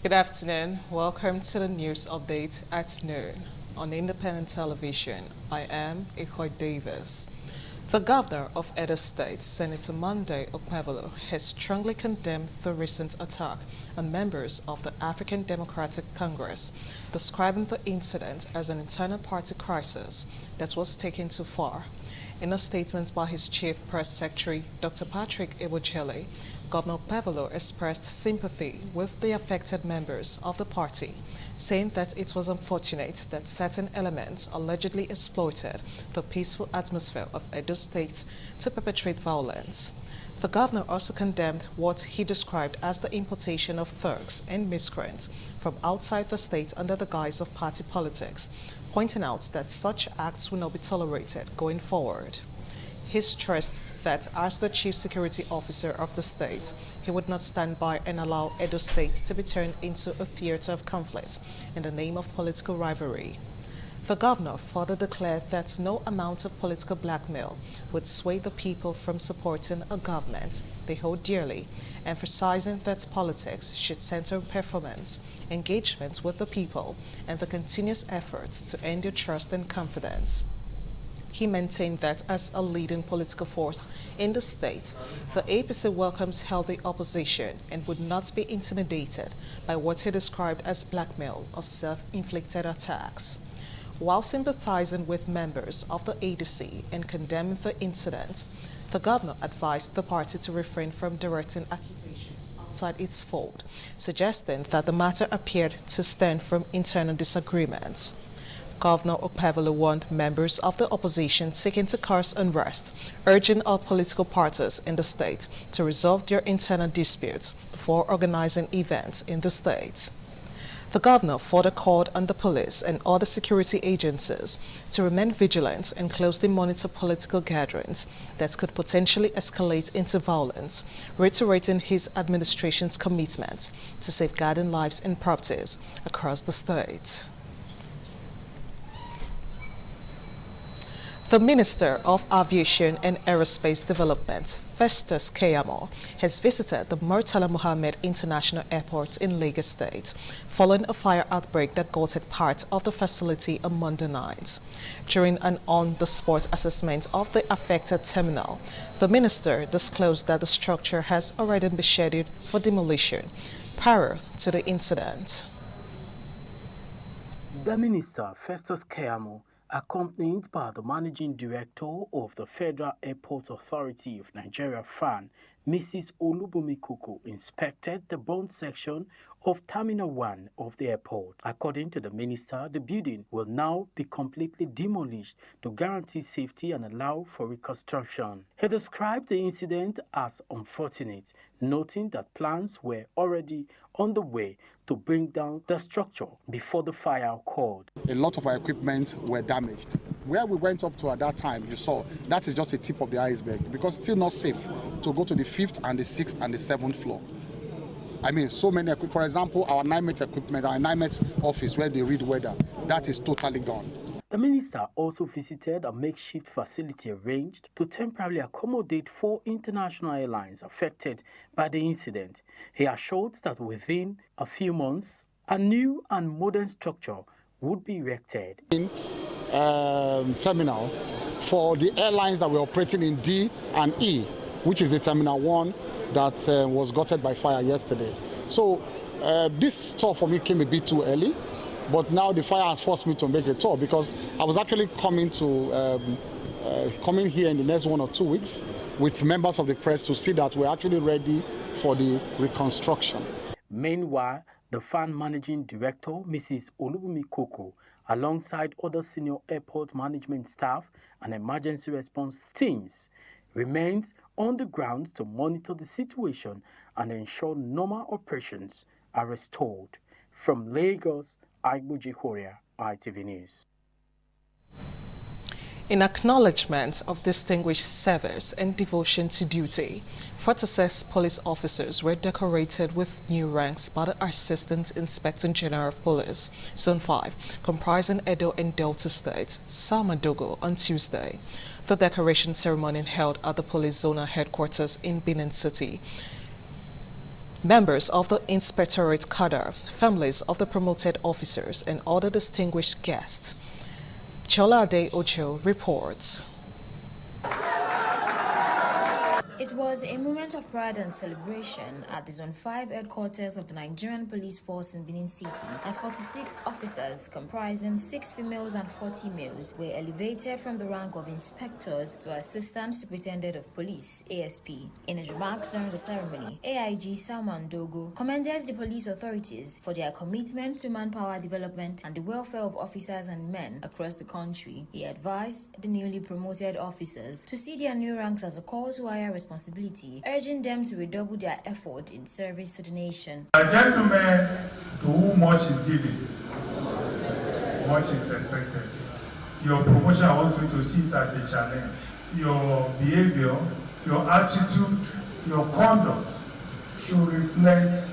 Good afternoon. Welcome to the news update at noon on Independent Television. I am Ikoy Davis. The governor of Edo State, Senator Monday Okpebholo, has strongly condemned the recent attack on members of the African Democratic Congress, describing the incident as an internal party crisis that was taken too far. In a statement by his chief press secretary, Dr. Patrick Ebojele, Governor Okpebholo expressed sympathy with the affected members of the party, saying that it was unfortunate that certain elements allegedly exploited the peaceful atmosphere of Edo State to perpetrate violence. The governor also condemned what he described as the importation of thugs and miscreants from outside the state under the guise of party politics, pointing out that such acts will not be tolerated going forward. He stressed that as the chief security officer of the state, he would not stand by and allow Edo State to be turned into a theater of conflict in the name of political rivalry. The governor further declared that no amount of political blackmail would sway the people from supporting a government they hold dearly, emphasizing that politics should center on performance, engagement with the people, and the continuous efforts to earn their trust and confidence. He maintained that as a leading political force in the state, the APC welcomes healthy opposition and would not be intimidated by what he described as blackmail or self-inflicted attacks. While sympathizing with members of the ADC and condemning the incident, the governor advised the party to refrain from directing accusations outside its fold, suggesting that the matter appeared to stem from internal disagreements. Governor Okpebholo warned members of the opposition seeking to cause unrest, urging all political parties in the state to resolve their internal disputes before organizing events in the state. The governor further called on the police and other security agencies to remain vigilant and closely monitor political gatherings that could potentially escalate into violence, reiterating his administration's commitment to safeguarding lives and properties across the state. The Minister of Aviation and Aerospace Development, Festus Keyamo, has visited the Murtala Muhammed International Airport in Lagos State following a fire outbreak that gutted part of the facility on Monday night. During an on-the-spot assessment of the affected terminal, the minister disclosed that the structure has already been scheduled for demolition prior to the incident.
The minister, Festus Keyamo, accompanied by the Managing Director of the Federal Airport Authority of Nigeria, FAN, Mrs. Olubumi Kuku, inspected the bond section of Terminal 1 of the airport. According to the minister, the building will now be completely demolished to guarantee safety and allow for reconstruction. He described the incident as unfortunate, noting that plans were already on the way to bring down the structure before the fire occurred.
A lot of our equipment were damaged. Where we went up to at that time, you saw, that is just a tip of the iceberg because it's still not safe to go to the 5th and the 6th and the 7th floor. I mean, so many, for example, our NIMET equipment, our NIMET office where they read weather, that is totally gone.
The minister also visited a makeshift facility arranged to temporarily accommodate 4 international airlines affected by the incident. He assured that within a few months, a new and modern structure would be erected.
Terminal, for the airlines that were operating in D and E, which is the Terminal 1 that was gutted by fire yesterday. So this tour for me came a bit too early, but now the fire has forced me to make a tour because I was actually coming here in the next 1 or 2 weeks with members of the press to see that we're actually ready for the reconstruction.
Meanwhile, the FAN Managing Director, Mrs. Olubunmi Koko, alongside other senior airport management staff and emergency response teams, remains on the ground to monitor the situation and ensure normal operations are restored. From Lagos, Aigbuji Horia, ITV News.
In acknowledgement of distinguished service and devotion to duty, 46 police officers were decorated with new ranks by the Assistant Inspector General of Police, Zone 5, comprising Edo and Delta States, Samadogo, on Tuesday. The decoration ceremony held at the police zonal headquarters in Benin City. Members of the Inspectorate cadre, families of the promoted officers, and other distinguished guests. Cholade Ocho reports.
It was a moment of pride and celebration at the Zone 5 headquarters of the Nigerian Police Force in Benin City, as 46 officers, comprising 6 females and 40 males, were elevated from the rank of inspectors to Assistant Superintendent of Police, ASP. In his remarks during the ceremony, AIG Salman Dogo commended the police authorities for their commitment to manpower development and the welfare of officers and men across the country. He advised the newly promoted officers to see their new ranks as a call to higher responsibility, urging them to redouble their effort in service to the nation.
Gentlemen, to whom much is given, much is expected. Your promotion, I want you to see it as a challenge. Your behavior, your attitude, your conduct should reflect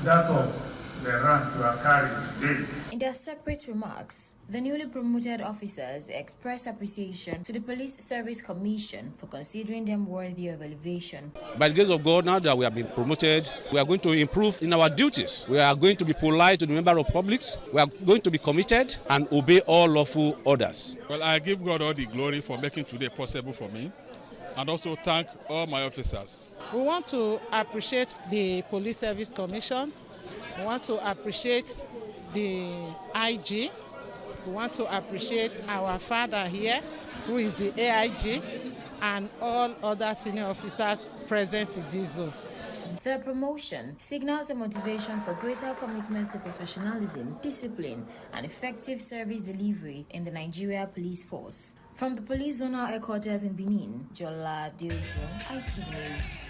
that of the rank you are carrying today.
In their separate remarks, the newly promoted officers expressed appreciation to the Police Service Commission for considering them worthy of elevation.
By the grace of God, now that we have been promoted, we are going to improve in our duties. We are going to be polite to the member of public. We are going to be committed and obey all lawful orders.
Well, I give God all the glory for making today possible for me, and also thank all my officers.
We want to appreciate the Police Service Commission. We want to appreciate the IG. We want to appreciate our father here, who is the AIG, and all other senior officers present in this zone.
The promotion signals a motivation for greater commitment to professionalism, discipline, and effective service delivery in the Nigeria Police Force. From the Police Zonal Headquarters in Benin, Jola Diojo, ITV News.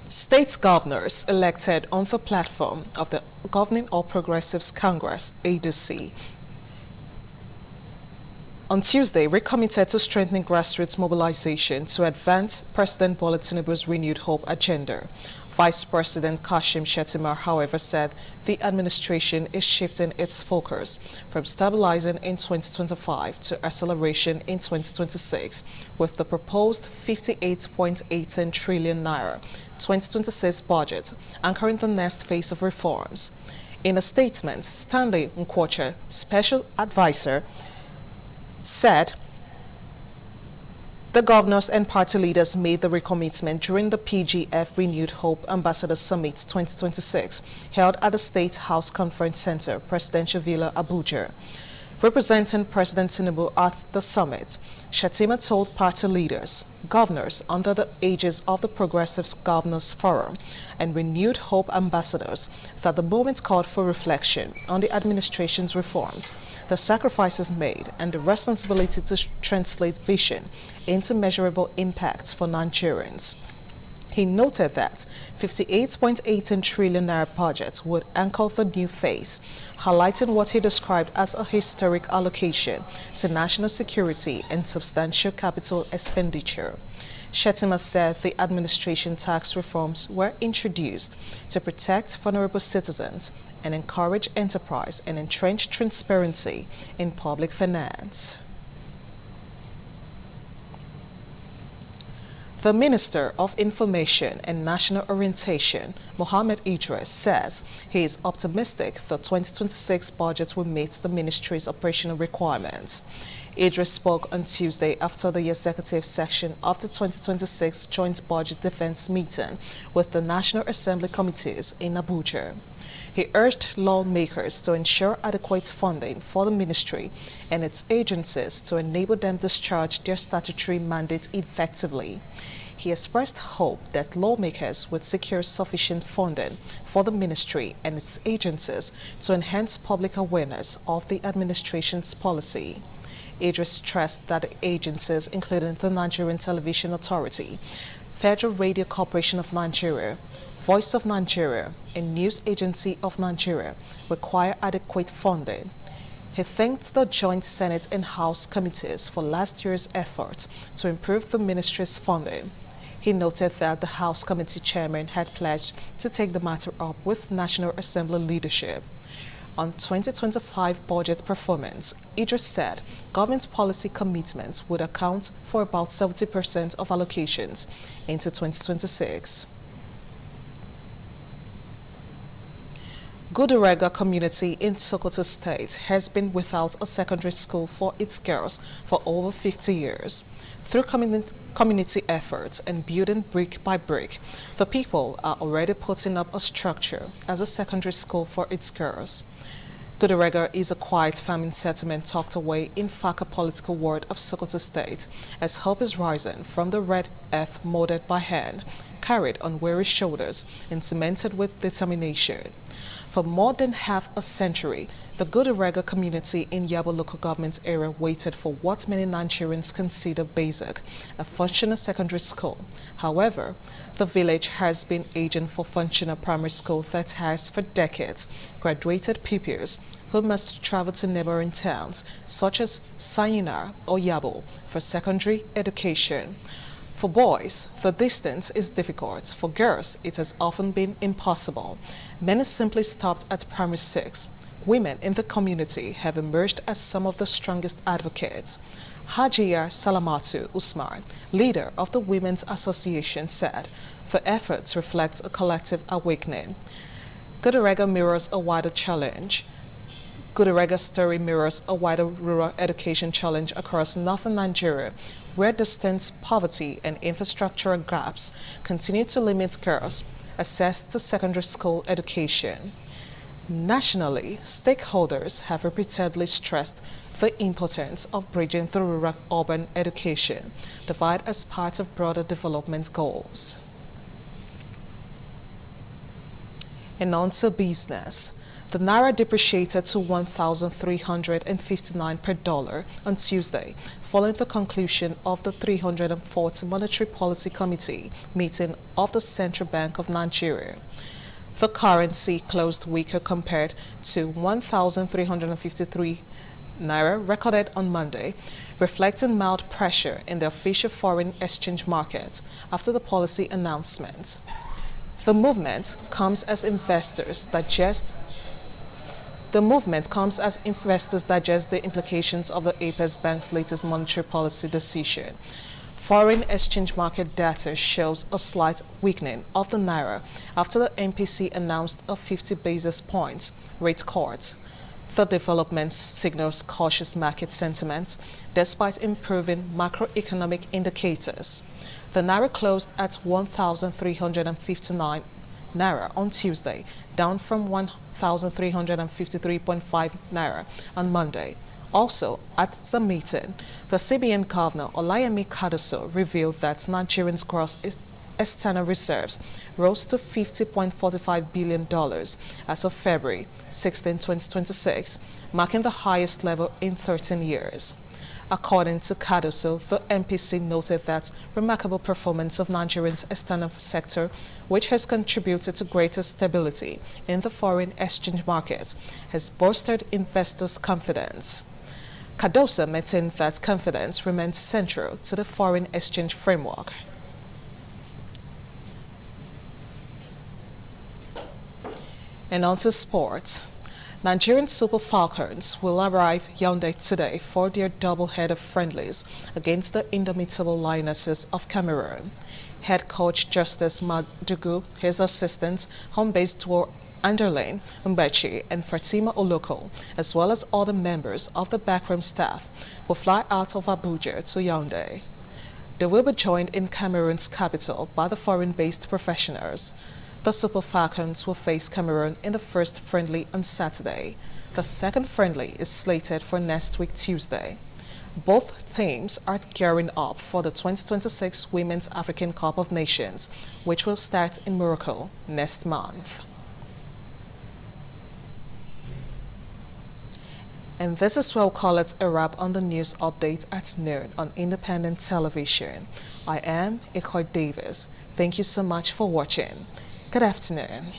State governors elected on the platform of the Governing All Progressives Congress, ADC, on Tuesday, recommitted to strengthening grassroots mobilization to advance President Bola Tinubu's renewed hope agenda. Vice President Kashim Shettima, however, said the administration is shifting its focus from stabilizing in 2025 to acceleration in 2026 with the proposed 58.18 trillion naira 2026 budget anchoring the next phase of reforms. In a statement, Stanley Nkwocha, special advisor, said the governors and party leaders made the recommitment during the PGF Renewed Hope Ambassador Summit 2026 held at the State House Conference Center, Presidential Villa, Abuja. Representing President Tinubu at the summit, Shettima told party leaders, governors under the aegis of the Progressives Governors Forum and Renewed Hope ambassadors that the moment called for reflection on the administration's reforms, the sacrifices made, and the responsibility to translate vision into measurable impacts for Nigerians. He noted that 58.18 trillion naira budget would anchor the new phase, highlighting what he described as a historic allocation to national security and substantial capital expenditure. Shettima said the administration tax reforms were introduced to protect vulnerable citizens and encourage enterprise and entrench transparency in public finance. The Minister of Information and National Orientation, Mohammed Idris, says he is optimistic the 2026 budget will meet the ministry's operational requirements. Idris spoke on Tuesday after the executive session of the 2026 Joint Budget Defense meeting with the National Assembly committees in Abuja. He urged lawmakers to ensure adequate funding for the ministry and its agencies to enable them discharge their statutory mandate effectively. He expressed hope that lawmakers would secure sufficient funding for the ministry and its agencies to enhance public awareness of the administration's policy. Idris stressed that the agencies, including the Nigerian Television Authority, Federal Radio Corporation of Nigeria, Voice of Nigeria, and News Agency of Nigeria, require adequate funding. He thanked the Joint Senate and House committees for last year's efforts to improve the ministry's funding. He noted that the House Committee Chairman had pledged to take the matter up with National Assembly leadership. On 2025 budget performance, Idris said government policy commitments would account for about 70% of allocations into 2026. Gudurega community in Sokoto State has been without a secondary school for its girls for over 50 years. Through community efforts and building brick by brick, the people are already putting up a structure as a secondary school for its girls. Gudurega is a quiet farming settlement tucked away in Faka political ward of Sokoto State, as hope is rising from the red earth molded by hand, carried on weary shoulders and cemented with determination. For more than half a century, the Gudurega community in Yabo local government area waited for what many Nigerians consider basic, a functional secondary school. However, the village has been aging for functional primary school that has for decades graduated pupils who must travel to neighboring towns such as Sayina or Yabo for secondary education. For boys, the distance is difficult. For girls, it has often been impossible. Many simply stopped at primary 6. Women in the community have emerged as some of the strongest advocates. Hajiya Salamatu Usman, leader of the Women's Association, said the efforts reflect a collective awakening. Gudurega mirrors a wider challenge. Gudurega's story mirrors a wider rural education challenge across northern Nigeria, where distance, poverty, and infrastructural gaps continue to limit girls' access to secondary school education. Nationally, stakeholders have repeatedly stressed the importance of bridging the rural-urban education divide as part of broader development goals. And on to business. The Naira depreciated to 1,359 per dollar on Tuesday, following the conclusion of the 304th Monetary Policy Committee meeting of the Central Bank of Nigeria. The currency closed weaker compared to 1,353 Naira recorded on Monday, reflecting mild pressure in the official foreign exchange market after the policy announcement. The movement comes as investors digest the implications of the Apex Bank's latest monetary policy decision. Foreign exchange market data shows a slight weakening of the Naira after the MPC announced a 50 basis points rate cut. The development signals cautious market sentiment despite improving macroeconomic indicators. The Naira closed at 1,359 Naira on Tuesday, down from 1,353.5 Naira on Monday. Also, at the meeting, the CBN Governor Olayemi Kadoso revealed that Nigerians' gross external reserves rose to $50.45 billion as of February 16, 2026, marking the highest level in 13 years. According to Kadoso, the MPC noted that remarkable performance of Nigeria's external sector, which has contributed to greater stability in the foreign exchange market, has bolstered investors' confidence. Kadoso maintained that confidence remains central to the foreign exchange framework. And on to sports. Nigerian Super Falcons will arrive Yaoundé today for their double-header friendlies against the indomitable Lionesses of Cameroon. Head coach Justice Madugu, his assistants, home-based Dwar Anderlane, Mbechi, and Fatima Oloko, as well as other members of the backroom staff, will fly out of Abuja to Yaoundé. They will be joined in Cameroon's capital by the foreign-based professionals. The Super Falcons will face Cameroon in the first friendly on Saturday. The second friendly is slated for next week Tuesday. Both teams are gearing up for the 2026 Women's African Cup of Nations, which will start in Morocco next month. And this is where we'll call it a wrap on the news update at noon on Independent Television. I am Ikoy Davis. Thank you so much for watching. Good afternoon.